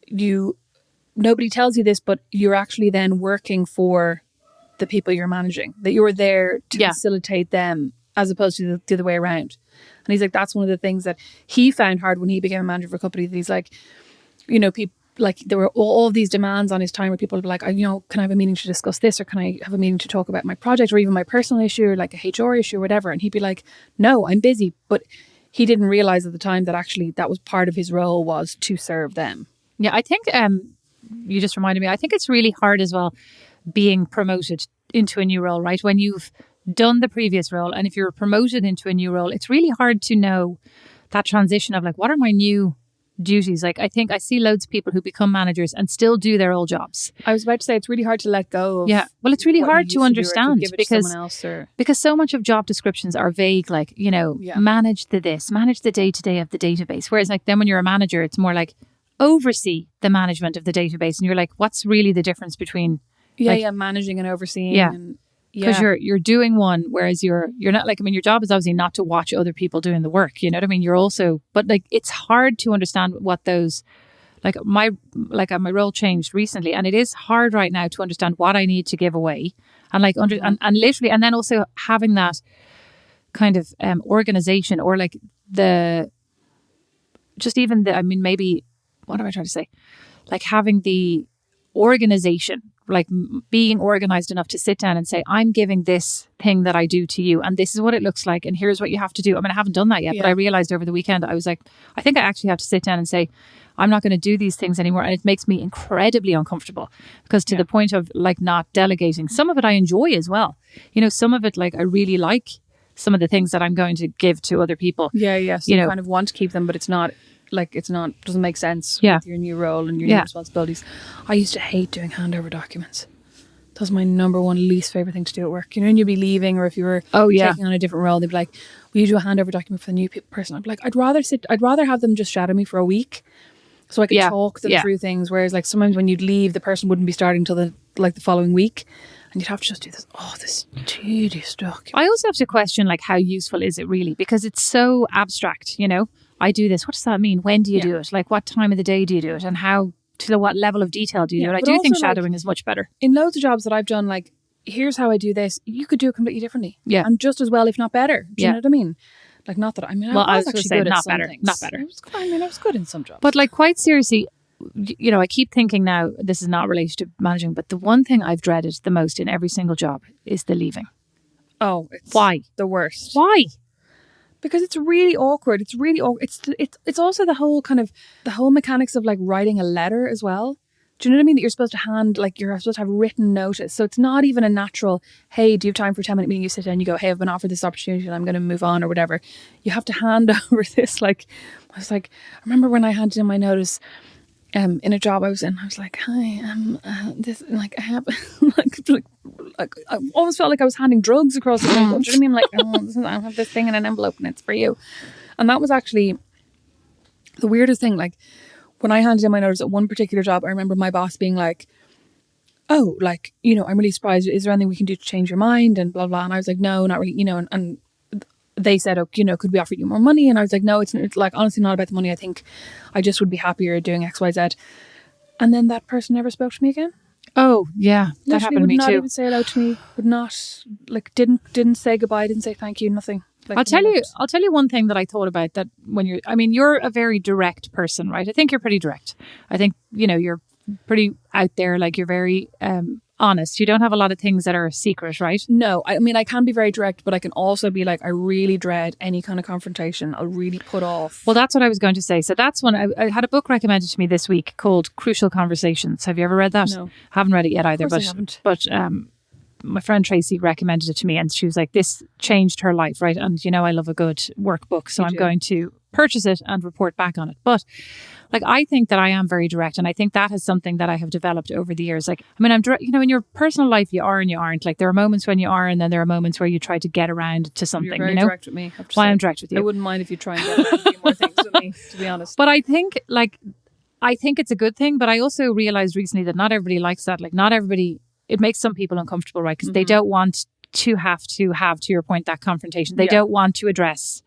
nobody tells you this, but you're actually then working for the people you're managing, that you're there to facilitate them as opposed to the other way around. And he's like, that's one of the things that he found hard when he became a manager for a company, that he's like, people, like there were all of these demands on his time where people would be like, can I have a meeting to discuss this? Or can I have a meeting to talk about my project or even my personal issue or like a HR issue or whatever? And he'd be like, no, I'm busy. But he didn't realize at the time that actually that was part of his role, was to serve them. Yeah, I think you just reminded me, I think it's really hard as well being promoted into a new role, right? When you've done the previous role and if you're promoted into a new role, it's really hard to know that transition of like, what are my new duties? Like, I think I see loads of people who become managers and still do their old jobs. I was about to say, it's really hard to let go of. Yeah, well, it's really hard to understand because so much of job descriptions are vague, like, manage manage the day-to-day of the database. Whereas like then when you're a manager, it's more like oversee the management of the database. And you're like, what's really the difference between managing and overseeing? Because you're doing one, whereas you're not like, your job is obviously not to watch other people doing the work, you know what I mean? You're also, but like, it's hard to understand what those, my role changed recently, and it is hard right now to understand what I need to give away, and like and literally, and then also having that kind of organization, or like maybe, what am I trying to say? Like having the organization, like being organized enough to sit down and say, I'm giving this thing that I do to you, and this is what it looks like, and here's what you have to do. I mean, I haven't done that yet, but I realized over the weekend, I was like, I think I actually have to sit down and say, I'm not going to do these things anymore. And it makes me incredibly uncomfortable, because to the point of like not delegating. Some of it I enjoy as well. Some of it, like, I really like some of the things that I'm going to give to other people. Yeah. So you kind of want to keep them, but it's not doesn't make sense with your new role and your new responsibilities. I used to hate doing handover documents. That was my number one least favorite thing to do at work. You know, and you'd be leaving, or if you were taking on a different role, they'd be like, "Will you do a handover document for the new person?" I'd be like, I'd rather have them just shadow me for a week, so I could talk them through things. Whereas, like, sometimes when you'd leave, the person wouldn't be starting till the following week, and you'd have to just do this tedious document. I also have to question, like, how useful is it really? Because it's so abstract. You know, I do this. What does that mean? When do you do it? Like, what time of the day do you do it? And how? To what level of detail do you do it? I do think shadowing is much better. In loads of jobs that I've done, like, here's how I do this. You could do it completely differently. Yeah. And just as well, if not better. Do you know what I mean? Like, not that, I mean, I was actually good at some things. Not better. I was good in some jobs. But, like, quite seriously, you know, I keep thinking now, this is not related to managing, but the one thing I've dreaded the most in every single job is the leaving. Oh, it's why? The worst. Why? Because it's really awkward. It's really awkward. It's also the whole mechanics of, like, writing a letter as well. Do you know what I mean? That you're supposed to have written notice. So it's not even a natural, hey, do you have time for a 10-minute meeting? You sit down and you go, hey, I've been offered this opportunity and I'm going to move on or whatever. You have to hand over this. Like, I remember when I handed in my notice in a job I was in, I was like, hi, this, like, I have, like, I always felt like I was handing drugs across the table. Do you know what I mean? Like, I have this thing in an envelope and it's for you. And that was actually the weirdest thing. Like, when I handed in my notice at one particular job, I remember my boss being like, oh, like, you know, I'm really surprised. Is there anything we can do to change your mind? And blah, blah. And I was like, no, not really, you know, and they said, oh, you know, could we offer you more money? And I was like, no, it's like, honestly not about the money. I think I just would be happier doing X, Y, Z. And then that person never spoke to me again. Oh, yeah. That happened to me too. Would not even say hello to me. Would not, like, didn't say goodbye, didn't say thank you, nothing. Like, I'll tell you one thing that I thought about, that when you're a very direct person, right? I think you're pretty direct. I think, you know, you're pretty out there, like, you're very honest. You don't have a lot of things that are secret, right? No, I mean, I can be very direct, but I can also be like, I really dread any kind of confrontation. I'll really put off. Well, that's what I was going to say. So that's one, I had a book recommended to me this week called Crucial Conversations. Have you ever read that? No. Haven't read it yet either, I haven't. But my friend Tracy recommended it to me and she was like, this changed her life, right? And, you know, I love a good workbook, so I'm going to purchase it and report back on it. But, like, I think that I am very direct, and I think that is something that I have developed over the years. Like, I mean, I'm direct, you know, in your personal life, you are and you aren't. Like, there are moments when you are, and then there are moments where you try to get around to something. You're very you know? direct with me. I'm direct with you. I wouldn't mind if you try and get around a few more things with me, to be honest. But I think it's a good thing. But I also realized recently that not everybody likes that. Like, not everybody. It makes some people uncomfortable, right? Because they don't want to have, to your point, that confrontation. They don't want to address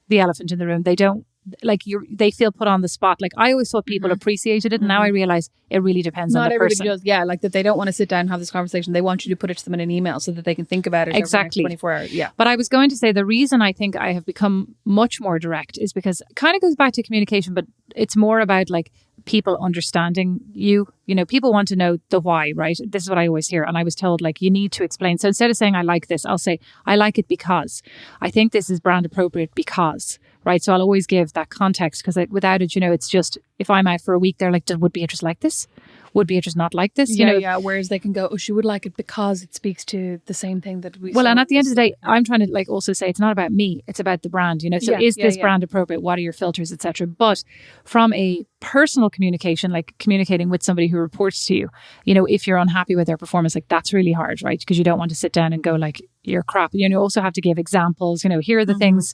the elephant in the room. They don't, like, they feel put on the spot. Like, I always thought people appreciated it, and now I realize it really depends on the person. Not everybody does. Yeah, like, that they don't want to sit down and have this conversation. They want you to put it to them in an email so that they can think about it exactly over the next 24 hours. Yeah. But I was going to say, the reason I think I have become much more direct is because it kind of goes back to communication, but it's more about, like, people understanding you. You know, people want to know the why, right? This is what I always hear. And I was told, like, you need to explain. So instead of saying, I like this, I'll say, I like it because I think this is brand appropriate because, right? So I'll always give that context, because without it, you know, it's just, if I'm out for a week, they're like, would Beatrice like this? Would Beatrice not like this? You know? Yeah. Whereas they can go, oh, she would like it because it speaks to the same thing that we. Well, and at the end of the day, I'm trying to, like, also say it's not about me; it's about the brand. You know, so is this brand appropriate? What are your filters, etc. But from a personal communication, like communicating with somebody who reports to you, you know, if you're unhappy with their performance, like, that's really hard, right? Because you don't want to sit down and go, like, you're crap. You know, you also have to give examples. You know, here are the things,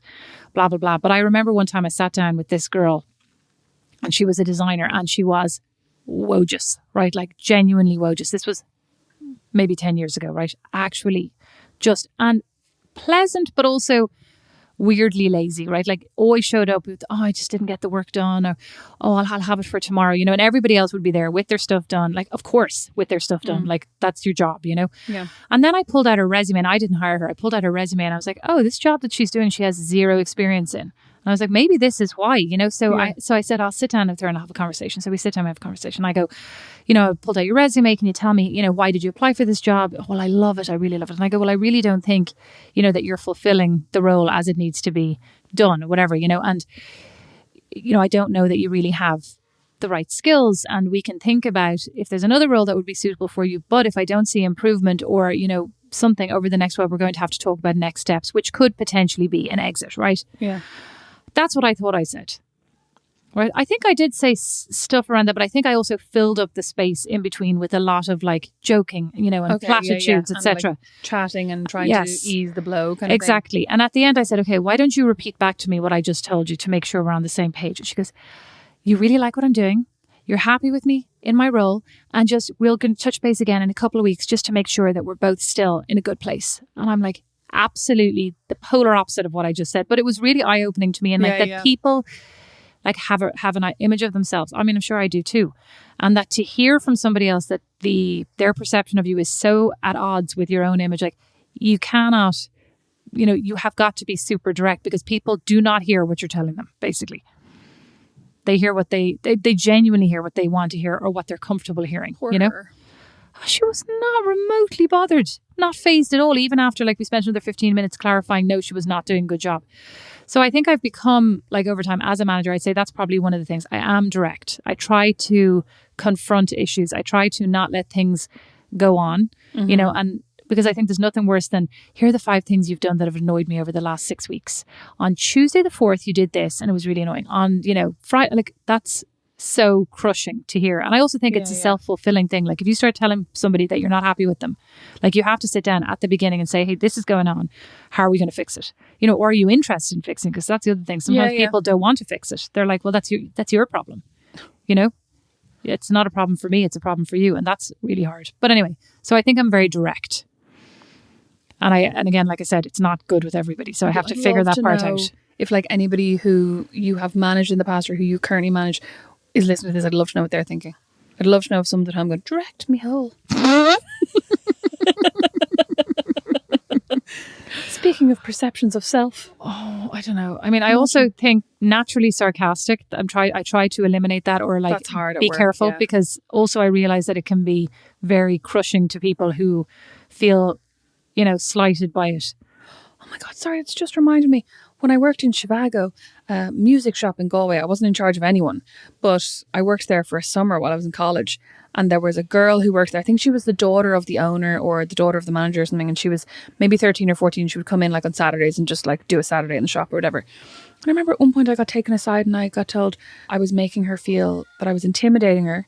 blah blah blah. But I remember one time I sat down with this girl, and she was a designer, and she was wogus, right? Like, genuinely wogus. This was maybe 10 years ago, right? Actually just, and pleasant, but also weirdly lazy, right? Like, always showed up with, oh, I just didn't get the work done, or, oh, I'll have it for tomorrow, you know, and everybody else would be there with their stuff done. Like, of course, with their stuff done, like, that's your job, you know? Yeah. And then I pulled out her resume, and I didn't hire her. I pulled out her resume and I was like, oh, this job that she's doing, she has zero experience in. And I was like, maybe this is why, you know? So I said, I'll sit down with her and have a conversation. So we sit down and have a conversation. I go, you know, I pulled out your resume. Can you tell me, you know, why did you apply for this job? Well, I love it. I really love it. And I go, well, I really don't think, you know, that you're fulfilling the role as it needs to be done or whatever, you know? And, you know, I don't know that you really have the right skills, and we can think about if there's another role that would be suitable for you. But if I don't see improvement, or, you know, something over the next while. We're going to have to talk about next steps, which could potentially be an exit, right? Yeah. That's what I thought I said. Right. I think I did say stuff around that, but I think I also filled up the space in between with a lot of like joking, and platitudes, etc. Like chatting and trying to ease the blow kind of exactly. thing. And at the end I said, okay, why don't you repeat back to me what I just told you to make sure we're on the same page? And she goes, you really like what I'm doing. You're happy with me in my role, and just we'll touch base again in a couple of weeks just to make sure that we're both still in a good place. And I'm like, absolutely the polar opposite of what I just said. But it was really eye-opening to me, and that people like have an image of themselves. I mean, I'm sure I do too. And that to hear from somebody else that their perception of you is so at odds with your own image, like you cannot, you have got to be super direct, because people do not hear what you're telling them, basically. They hear what they genuinely hear what they want to hear or what they're comfortable hearing, Her. She was not remotely bothered, not phased at all, even after like we spent another 15 minutes clarifying, no, she was not doing a good job. So I think I've become, like over time as a manager, I'd say that's probably one of the things. I am direct. I try to confront issues. I try to not let things go on, and because I think there's nothing worse than, here are the 5 things you've done that have annoyed me over the last 6 weeks. On Tuesday the 4th, you did this and it was really annoying. On, Friday, like that's so crushing to hear. And I also think it's a self-fulfilling thing. Like if you start telling somebody that you're not happy with them, like you have to sit down at the beginning and say, hey, this is going on. How are we going to fix it? Or are you interested in fixing? Because that's the other thing. Sometimes people don't want to fix it. They're like, well, that's your problem. It's not a problem for me. It's a problem for you. And that's really hard. But anyway, so I think I'm very direct. And again, like I said, it's not good with everybody. So I have to figure that part out. If like anybody who you have managed in the past or who you currently manage is listening to this, I'd love to know what they're thinking. I'd love to know if some of the time I'm going, direct me whole. Speaking of perceptions of self. Oh, I don't know. I mean, I also think naturally sarcastic. I try to eliminate that, or like that's hard be careful, because also I realize that it can be very crushing to people who feel, slighted by it. Oh my God, sorry, it's just reminded me. When I worked in Chivago, music shop in Galway, I wasn't in charge of anyone, but I worked there for a summer while I was in college. And there was a girl who worked there. I think she was the daughter of the owner or the daughter of the manager or something. And she was maybe 13 or 14. She would come in like on Saturdays and just like do a Saturday in the shop or whatever. And I remember at one point I got taken aside and I got told I was making her feel that I was intimidating her,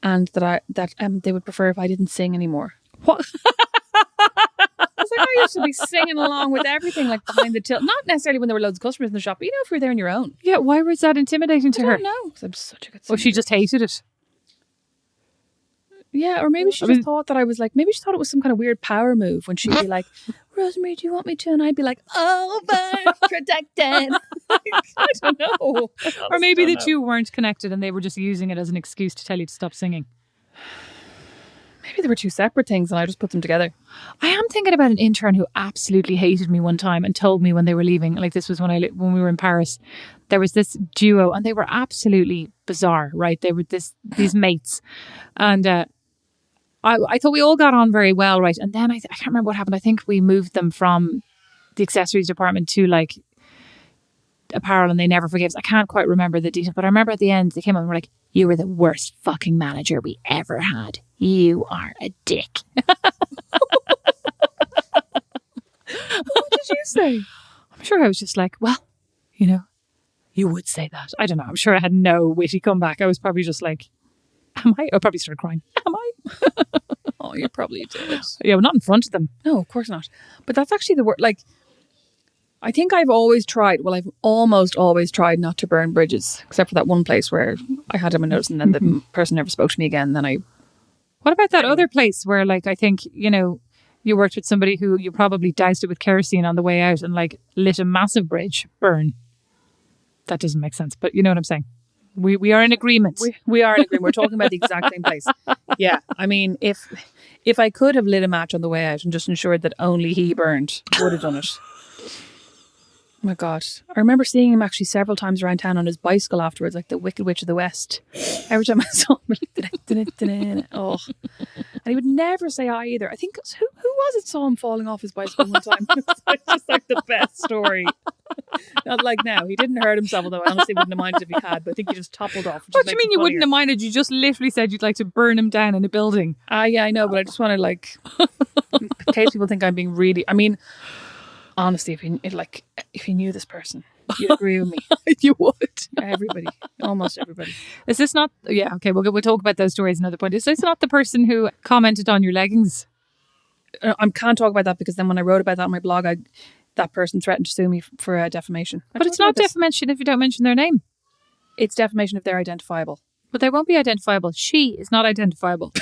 and that they would prefer if I didn't sing anymore. What? I was like, I used to be singing along with everything, like behind the till. Not necessarily when there were loads of customers in the shop, but if you were there on your own. Yeah, why was that intimidating to her? I don't know, because I'm such a good singer. Or she just hated it. Yeah, or maybe she just thought that I was like, maybe she thought it was some kind of weird power move when she'd be like, Rosemary, do you want me to? And I'd be like, overprotected. I don't know. Or maybe the two weren't connected and they were just using it as an excuse to tell you to stop singing. Maybe they were two separate things and I just put them together. I am thinking about an intern who absolutely hated me one time and told me when they were leaving, like this was when we were in Paris, there was this duo and they were absolutely bizarre, right? They were these mates. And I thought we all got on very well, right? And then I can't remember what happened. I think we moved them from the accessories department to like apparel and they never forgave us. I can't quite remember the details, but I remember at the end they came up and were like, you were the worst fucking manager we ever had. You are a dick. What did you say? I'm sure I was just like, well, you would say that. I don't know. I'm sure I had no witty comeback. I was probably just like, am I? I probably started crying. Am I? Oh, you probably did. Yeah, well, not in front of them. No, of course not. But that's actually the word. Like, I think I've always tried. Well, I've almost always tried not to burn bridges, except for that one place where I had him a notice and then the person never spoke to me again. Then I. What about that other place where, like, I think you worked with somebody who you probably doused it with kerosene on the way out and like lit a massive bridge burn? That doesn't make sense, but you know what I'm saying. We are in agreement. We are in agreement. We're talking about the exact same place. Yeah. I mean, if I could have lit a match on the way out and just ensured that only he burned, I would have done it. Oh my God. I remember seeing him actually several times around town on his bicycle afterwards, like the Wicked Witch of the West. Every time I saw him, oh. And he would never say hi either. I think, who was it saw him falling off his bicycle one time? It was just like the best story. Not like now. He didn't hurt himself, although I honestly wouldn't have minded if he had, but I think he just toppled off. What do you mean you wouldn't have minded? You just literally said you'd like to burn him down in a building. Yeah, I know, but I just want to like case people think I'm being really. I mean, honestly, if you knew this person, you'd agree with me. You would. Everybody, almost everybody. Is this not? Yeah, okay. We'll talk about those stories another point. Is this not the person who commented on your leggings? I can't talk about that because then when I wrote about that on my blog, that person threatened to sue me for defamation. But it's not defamation if you don't mention their name. It's defamation if they're identifiable. But they won't be identifiable. She is not identifiable.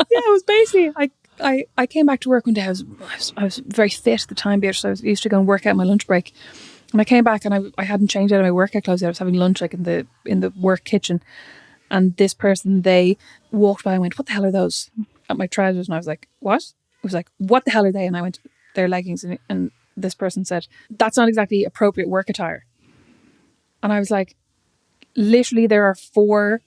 Yeah, it was basically I came back to work one day. I was very fit at the time, Beatrice. So I used to go and work out on my lunch break. And I came back and I hadn't changed out of my workout clothes yet. I was having lunch like in the work kitchen. And this person, they walked by and went, "What the hell are those?" At my trousers. And I was like, "What?" It was like, "What the hell are they?" And I went, "They're leggings." And this person said, "That's not exactly appropriate work attire." And I was like, literally there are 4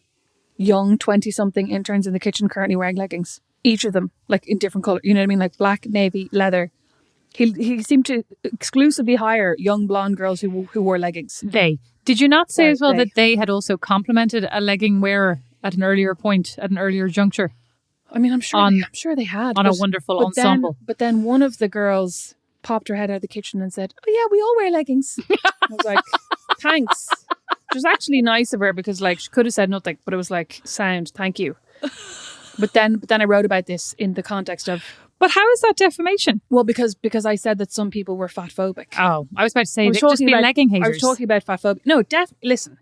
young 20-something interns in the kitchen currently wearing leggings. Each of them, like in different colour. You know what I mean? Like black, navy, leather. He seemed to exclusively hire young blonde girls who wore leggings. Did you not say as well that they had also complimented a legging wearer at an earlier point, at an earlier juncture? I mean, I'm sure they had on a wonderful ensemble. But then one of the girls popped her head out of the kitchen and said, "Oh yeah, we all wear leggings." I was like, "Thanks." Which was actually nice of her because like she could have said nothing, but it was like, "Sound, thank you." But then I wrote about this in the context of. But how is that defamation? Well, because I said that some people were fat phobic. Oh, I was about to say they could just be legging haters. I was talking about fat phobia. No, listen,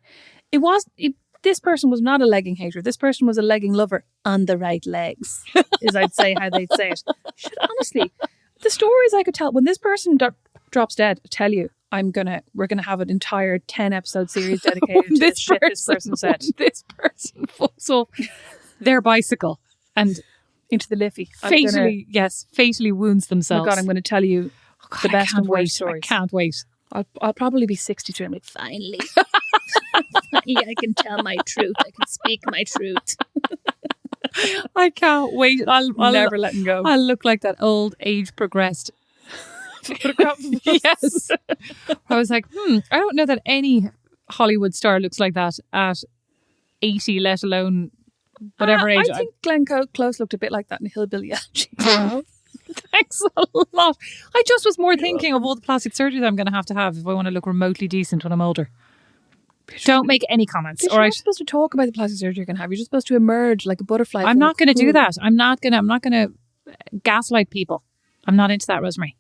this person was not a legging hater. This person was a legging lover on the right legs, is I'd say how they'd say it. Honestly, the stories I could tell when this person drops dead, I tell you, we're gonna have an entire 10-episode series dedicated to this shit this person said. This person falls off their bicycle and into the liffey. Fatally wounds themselves. Oh God, I'm going to tell you the best and worst stories. I can't wait. I'll probably be 63 and be finally, I can tell my truth. I can speak my truth. I can't wait. I'll never letting go. I'll look like that old age progressed. Yes. I was like, I don't know that any Hollywood star looks like that at 80, let alone whatever age. I think Glenn Close looked a bit like that in Hillbilly Elegy. Thanks a lot. I just was more thinking of all the plastic surgery that I'm going to have if I want to look remotely decent when I'm older. Don't make any comments. All right. You're not supposed to talk about the plastic surgery you're going to have. You're just supposed to emerge like a butterfly. I'm not going to do that. I'm not going to gaslight people. I'm not into that, Rosemary.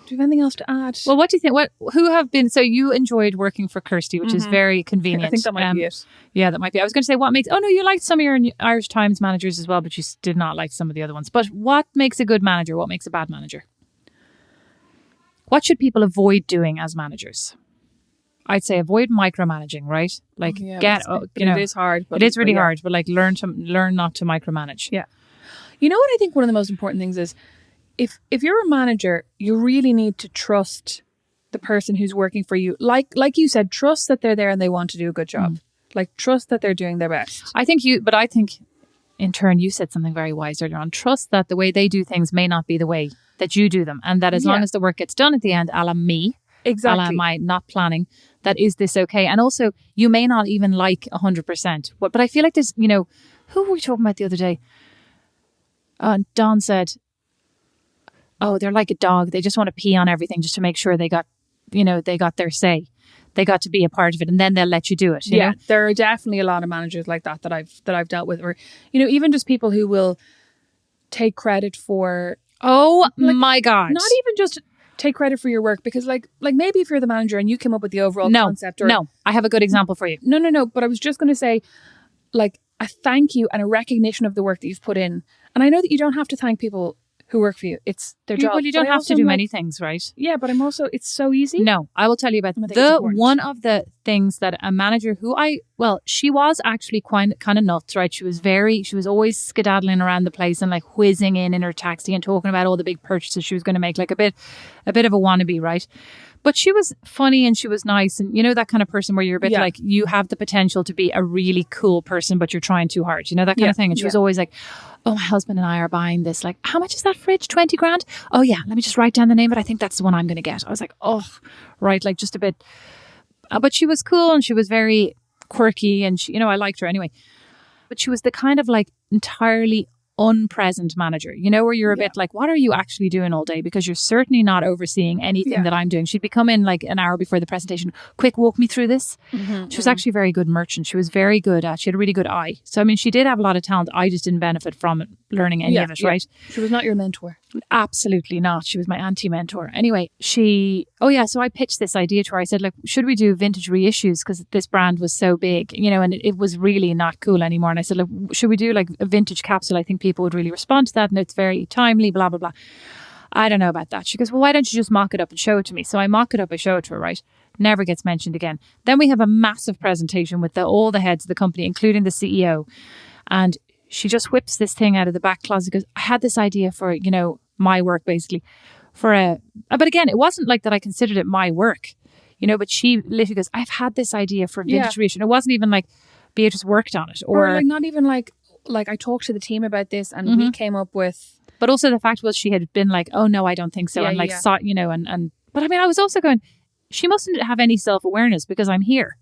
Do you have anything else to add? Well, what do you think? So you enjoyed working for Kirsty, which is very convenient. I think that might be it. Yeah, that might be. I was going to say you liked some of your Irish Times managers as well, but you did not like some of the other ones. But what makes a good manager? What makes a bad manager? What should people avoid doing as managers? I'd say avoid micromanaging, right? Like it is hard. It is really hard, but like learn not to micromanage. Yeah. You know what I think one of the most important things is? If you're a manager, you really need to trust the person who's working for you. Like you said, trust that they're there and they want to do a good job. Like trust that they're doing their best. I think in turn you said something very wise earlier on. Trust that the way they do things may not be the way that you do them, and that as long as the work gets done at the end, a la me, exactly, a la my not planning, that is this okay? And also, you may not even like 100%. But I feel like there's, who were we talking about the other day? Don said, "Oh, they're like a dog. They just want to pee on everything just to make sure they got their say. They got to be a part of it, and then they'll let you do it." You know? There are definitely a lot of managers like that I've dealt with, or even just people who will take credit for. Oh my God! Not even just take credit for your work, because like maybe if you're the manager and you came up with the overall concept. No, I have a good example for you. No. But I was just going to say, like, a thank you and a recognition of the work that you've put in. And I know that you don't have to thank people who work for you. It's their job. Well, you don't have to do many things, right? Yeah, but it's so easy. No, I will tell you about one of the things that a manager she was actually kind of nuts, right? She was always skedaddling around the place and like whizzing in her taxi and talking about all the big purchases she was going to make, like a bit of a wannabe, right? But she was funny and she was nice, and that kind of person where you're a bit like, you have the potential to be a really cool person, but you're trying too hard, that kind of thing. And she was always like, "Oh, my husband and I are buying this. Like, how much is that fridge? 20 grand? Oh yeah, let me just write down the name of it. I think that's the one I'm going to get." I was like, oh, right. Like just a bit. But she was cool and she was very quirky and she, I liked her anyway. But she was the kind of like entirely unpresent manager, where you're a bit like, what are you actually doing all day? Because you're certainly not overseeing anything that I'm doing. She'd be coming like an hour before the presentation. Quick, walk me through this. She was actually a very good merchant. She was very good she had a really good eye. So, I mean, she did have a lot of talent. I just didn't benefit from learning any of it, right? She was not your mentor. Absolutely not. She was my anti-mentor. Anyway, so I pitched this idea to her. I said, like, should we do vintage reissues? Because this brand was so big, and it was really not cool anymore. And I said, look, should we do like a vintage capsule? I think people would really respond to that and it's very timely, blah, blah, blah. I don't know about that. She goes, well, why don't you just mock it up and show it to me? So I mock it up, I show it to her, right? Never gets mentioned again. Then we have a massive presentation with all the heads of the company, including the CEO. And she just whips this thing out of the back closet. Goes, I had this idea for, my work basically. But again, it wasn't like that I considered it my work, but she literally goes, I've had this idea for vintage reissue. And it wasn't even like Beatrice worked on it. Or like not even like I talked to the team about this and we came up with. But also the fact was she had been like, oh no, I don't think so. And saw, but I mean, I was also going, she mustn't have any self-awareness because I'm here.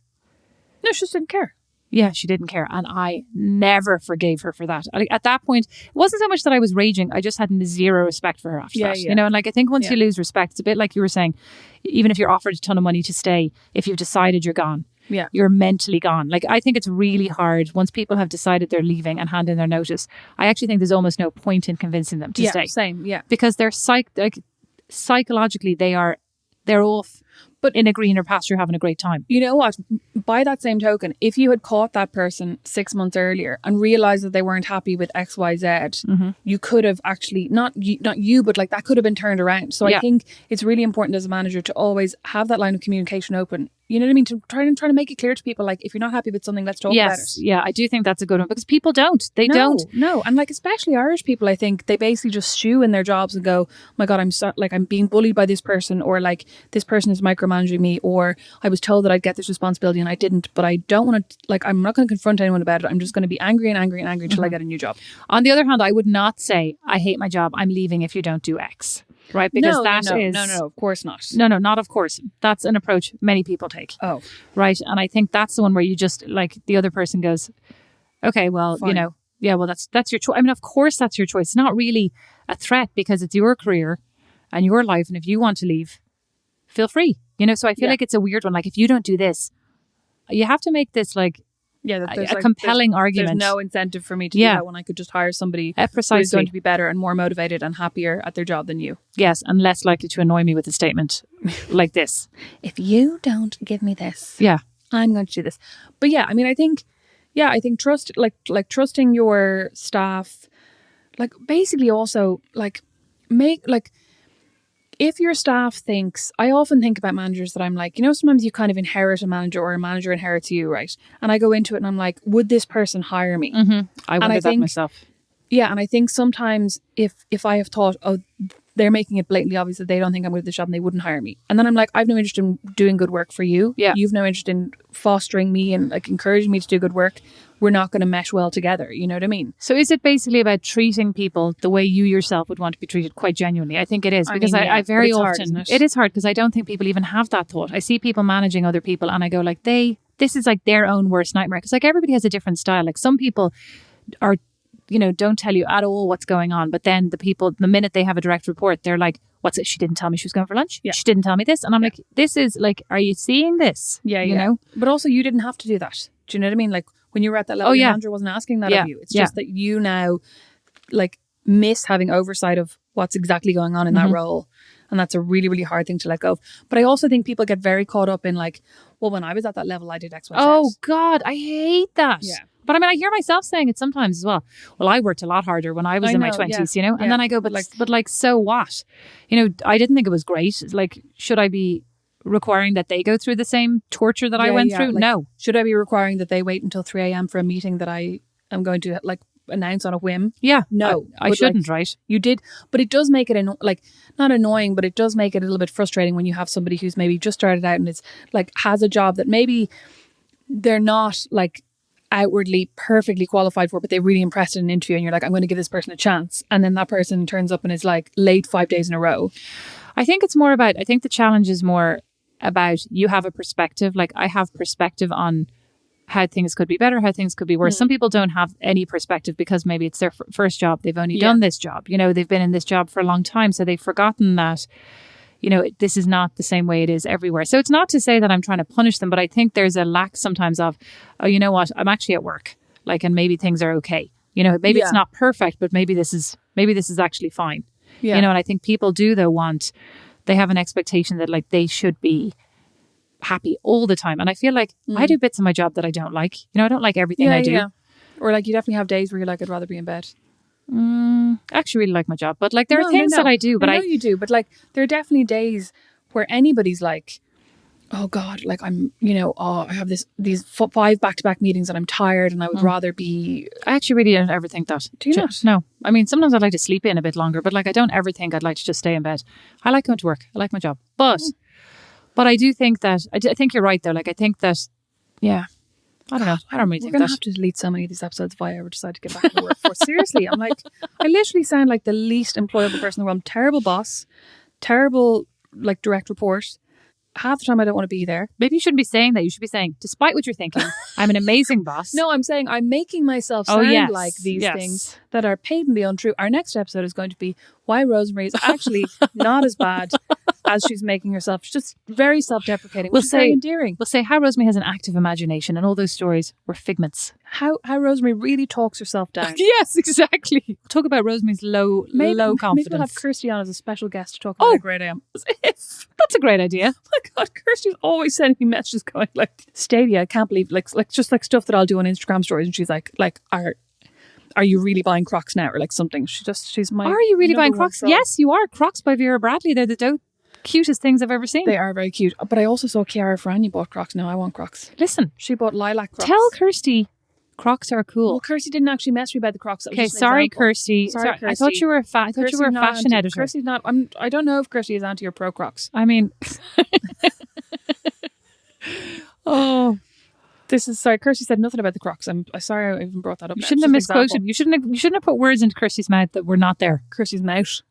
No, she just didn't care. Yeah, she didn't care. And I never forgave her for that. At that point, it wasn't so much that I was raging. I just had zero respect for her after that. And I think once you lose respect, it's a bit like you were saying, even if you're offered a ton of money to stay, if you've decided you're gone, you're mentally gone. Like, I think it's really hard once people have decided they're leaving and hand in their notice. I actually think there's almost no point in convincing them to stay. Same, because they're psychologically, they're off, but in a greener pasture having a great time. You know what? By that same token, if you had caught that person 6 months earlier and realized that they weren't happy with XYZ, you could have actually, not you, but like that could have been turned around. So I think it's really important as a manager to always have that line of communication open. You know what I mean? To try to make it clear to people, like, if you're not happy with something, let's talk about it. Yeah, I do think that's a good one because people don't. They don't. No, and like especially Irish people, I think they basically just stew in their jobs and go, oh my God, I'm being bullied by this person, or like this person is micromanaging me, or I was told that I'd get this responsibility and I didn't, but I don't want to, like, I'm not going to confront anyone about it. I'm just going to be angry until I get a new job. On the other hand, I would not say, I hate my job, I'm leaving if you don't do X. Right, because no, of course not. No, not of course. That's an approach many people take. Oh, right, and I think that's the one where you just like the other person goes, okay, well, fine. Well, that's your choice. I mean, of course, that's your choice. It's not really a threat because it's your career and your life, and if you want to leave, feel free. So I feel like it's a weird one. Like, if you don't do this, you have to make this like. A compelling argument. There's no incentive for me to do that when I could just hire somebody who's going to be better and more motivated and happier at their job than you. Yes, and less likely to annoy me with a statement like this. If you don't give me this, I'm going to do this. But I mean, I think trust, like trusting your staff, like basically also like make like. If your staff thinks, I often think about managers that I'm like, sometimes you kind of inherit a manager or a manager inherits you, right? And I go into it and I'm like, would this person hire me? I wonder that myself. Yeah, and I think sometimes if I have thought, oh, they're making it blatantly obvious that they don't think I'm good at this job and they wouldn't hire me. And then I'm like, I've no interest in doing good work for you. Yeah. You've no interest in fostering me and like encouraging me to do good work. We're not going to mesh well together. You know what I mean? So is it basically about treating people the way you yourself would want to be treated quite genuinely? I think it is because I very often, it is hard because I don't think people even have that thought. I see people managing other people and I go like, this is like their own worst nightmare. Because like everybody has a different style. Like some people are, don't tell you at all what's going on. But then the minute they have a direct report, they're like, what's it? She didn't tell me she was going for lunch. Yeah. She didn't tell me this. And I'm like, this is like, are you seeing this? Yeah, you know? But also you didn't have to do that. Do you know what I mean? Like when you were at that level, your manager wasn't asking that of you. It's just that you now like miss having oversight of what's exactly going on in that role. And that's a really, really hard thing to let go of. But I also think people get very caught up in like, well, when I was at that level, I did X, Y, Z. Oh God, I hate that. Yeah. But I mean, I hear myself saying it sometimes as well. Well, I worked a lot harder when I was in my 20s, and then I go, but so what? I didn't think it was great. Like, should I be requiring that they go through the same torture that I went through? Like, no. Should I be requiring that they wait until 3 a.m. for a meeting that I am going to like announce on a whim? Yeah. No. I shouldn't, right? You did. But it does make it not annoying, but it does make it a little bit frustrating when you have somebody who's maybe just started out and is like has a job that maybe they're not like outwardly perfectly qualified for, but they really impressed in an interview and you're like, I'm going to give this person a chance. And then that person turns up and is like late 5 days in a row. I think it's more about, I think the challenge is more about you have a perspective. Like I have perspective on how things could be better, how things could be worse. Some people don't have any perspective because maybe it's their first job. They've only done this job. You know, they've been in this job for a long time. So they've forgotten that, you know, this is not the same way it is everywhere. So it's not to say that I'm trying to punish them, but I think there's a lack sometimes of, oh, you know what, I'm actually at work. Like, and maybe things are okay. You know, maybe it's not perfect, but maybe this is actually fine. Yeah. You know, and I think people do though they have an expectation that like they should be happy all the time. And I feel like I do bits of my job that I don't like. You know, I don't like everything I do. Yeah. Or like you definitely have days where you're like, I'd rather be in bed. I actually really like my job. But like there are things that I do. But I know you do. But like there are definitely days where anybody's like, oh God, like I'm, you know, I have these 5 back-to-back meetings and I'm tired and I would rather be... I actually really don't ever think that. Do you not? No. I mean, sometimes I'd like to sleep in a bit longer, but like I don't ever think I'd like to just stay in bed. I like going to work. I like my job. But I do think that, I think you're right though. Like I think that, yeah, I don't know. I don't really think that. We're going to have to delete so many of these episodes if I ever decide to get back to the workforce. Seriously, I'm like, I literally sound like the least employable person in the world. I'm terrible boss, terrible like direct report. Half the time I don't want to be there. Maybe you shouldn't be saying that. You should be saying, despite what you're thinking, I'm an amazing boss. No, I'm saying I'm making myself sound like these things that are patently untrue. Our next episode is going to be why Rosemary is actually not as bad as she's making herself. She's just very self-deprecating, which is very endearing. We'll say how Rosemary has an active imagination and all those stories were figments. How Rosemary really talks herself down. Yes, exactly. We'll talk about Rosemary's low confidence. Maybe we'll have Kirsty on as a special guest to talk about how great I am. That's a great idea. Oh my God, Kirsty's always sending me messages going like, Stadia, I can't believe, like just like stuff that I'll do on Instagram stories. And she's like, are you really buying Crocs now? Or like something. She's my... Are you really buying Crocs? Yes, you are. Crocs by Vera Bradley. They're the cutest things I've ever seen. They are very cute. But I also saw Chiara Ferragni bought Crocs. Now I want Crocs. Listen. She bought lilac Crocs. Tell Kirsty Crocs are cool. Well, Kirsty didn't actually mess me about the Crocs. Okay, sorry, Kirsty. Sorry, Kirsty. I thought you were a fashion editor. Kirsty's not. I don't know if Kirsty is anti or pro Crocs. I mean... Kirsty said nothing about the Crocs. I'm sorry I even brought that up. You shouldn't have misquoted. You shouldn't have put words into Kirsty's mouth that were not there. Kirsty's mouth.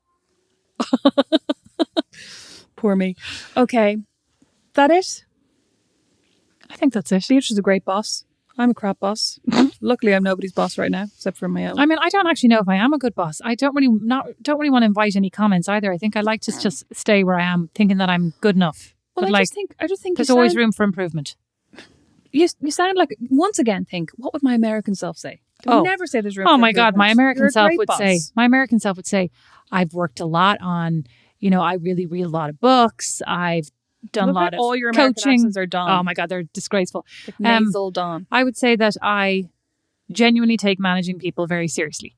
Poor me. Okay. That it? I think that's it. Beatrice is a great boss. I'm a crap boss. Luckily, I'm nobody's boss right now, except for my own. I mean, I don't actually know if I am a good boss. I don't really want to invite any comments either. I think I like to just stay where I am, thinking that I'm good enough. Well, but I just think there's always room for improvement. You sound like, once again, think, what would my American self say? Never say there's room for improvement. Oh my God, my American self would say, I've worked a lot on, you know, I really read a lot of books. I've done a lot of all your American coaching. Accents are done. Oh my God, they're disgraceful. Like nasal done. I would say that I genuinely take managing people very seriously.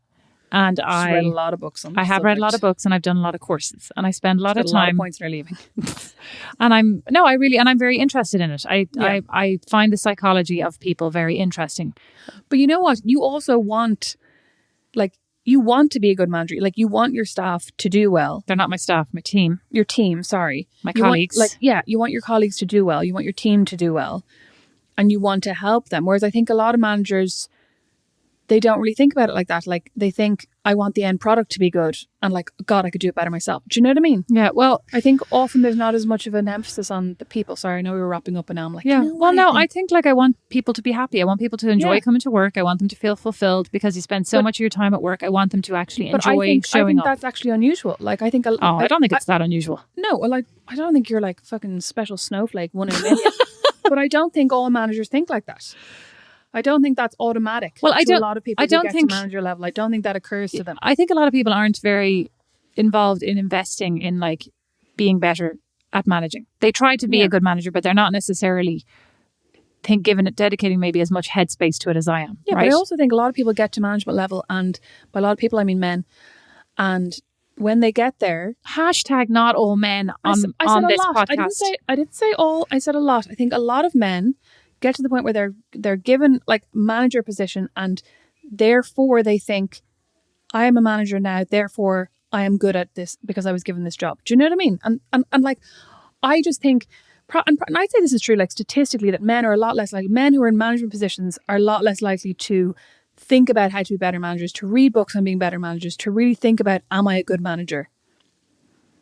And I read a lot of books on this have read a lot of books and I've done a lot of courses and I spend a lot of time. A lot of points they're leaving. And I'm very interested in it. I find the psychology of people very interesting. But you know what? You also want, you want to be a good manager. Like you want your staff to do well. They're not my staff, my team. Your team, sorry. My colleagues. You want your colleagues to do well. You want your team to do well. And you want to help them. Whereas I think a lot of managers, they don't really think about it like that. Like they think, I want the end product to be good. And like, God, I could do it better myself. Do you know what I mean? Yeah, well... I think often there's not as much of an emphasis on the people. Sorry, I know we were wrapping up and now I'm like... Yeah, I think I want people to be happy. I want people to enjoy coming to work. I want them to feel fulfilled because you spend so much of your time at work. I want them to actually enjoy showing up. I think that's actually unusual. Like, I think... I don't think it's that unusual. No, well, I don't think you're like fucking special snowflake, one in a million. But I don't think all managers think like that. I don't think that's automatic. Well, a lot of people who get to manager level. I don't think that occurs to them. I think a lot of people aren't very involved in investing in like being better at managing. They try to be a good manager, but they're not necessarily dedicating maybe as much headspace to it as I am. Yeah, right? But I also think a lot of people get to management level, and by a lot of people I mean men, and when they get there, hashtag not all men on this podcast. I didn't say all. I said a lot. I think a lot of men get to the point where they're given like manager position and therefore they think, I am a manager now, therefore I am good at this because I was given this job. Do you know what I mean? And like, I just think, and I'd say this is true, like statistically, that men are a lot less likely, men who are in management positions are a lot less likely to think about how to be better managers, to read books on being better managers, to really think about, am I a good manager?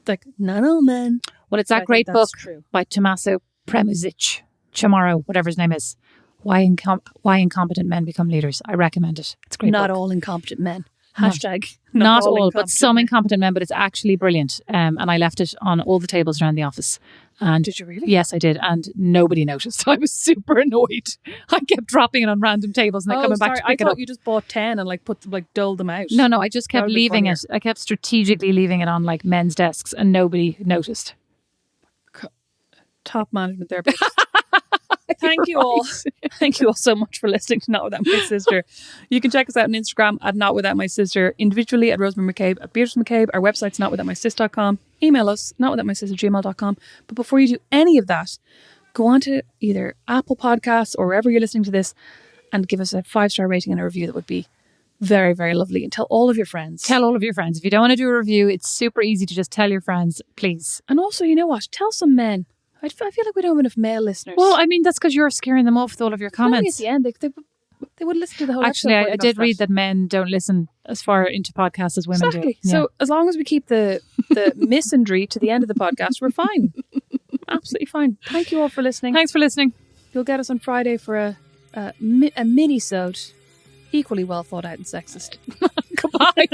Like, not all men. Well, it's I that think great that's book true. by Tommaso Chamorro, whatever his name is. Why Incompetent Men Become Leaders. I recommend it. It's a great Not book. all incompetent men. No. Hashtag Not all, but incompetent some men. incompetent men, but it's actually brilliant. And I left it on all the tables around the office. And Did you really? Yes, I did. And nobody noticed. I was super annoyed. I kept dropping it on random tables and then coming back to I pick it thought up. you just bought 10 and like dulled them out. No, I just That kept would be leaving funnier. it. I kept strategically leaving it on like men's desks and nobody noticed. Top management there, bitch. Thank you all. Thank you all so much for listening to Not Without My Sister. You can check us out on Instagram at Not Without My Sister, individually at Rosemary McCabe, at Beatrice McCabe. Our website's notwithoutmysis.com. Email us, notwithoutmysis@gmail.com. But before you do any of that, go on to either Apple Podcasts or wherever you're listening to this and give us a 5-star rating and a review. That would be very, very lovely. And tell all of your friends. Tell all of your friends. If you don't want to do a review, it's super easy to just tell your friends, please. And also, you know what? Tell some men. I feel like we don't have enough male listeners. Well, I mean, that's because you're scaring them off with all of your Maybe at comments. the end, they would listen to the whole Actually, episode. I did read that men don't listen as far into podcasts as women Exactly. do. Yeah. So as long as we keep the misandry to the end of the podcast, we're fine. Absolutely fine. Thank you all for listening. Thanks for listening. You'll get us on Friday for a mini-sode, equally well thought out and sexist. Goodbye.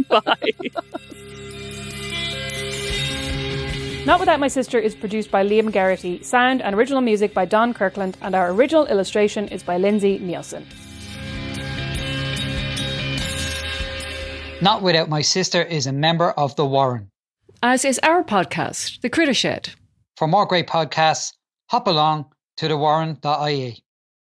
Bye. Not Without My Sister is produced by Liam Garrity, sound and original music by Don Kirkland, and our original illustration is by Lindsay Nielsen. Not Without My Sister is a member of The Warren. As is our podcast, The Critter Shed. For more great podcasts, hop along to thewarren.ie.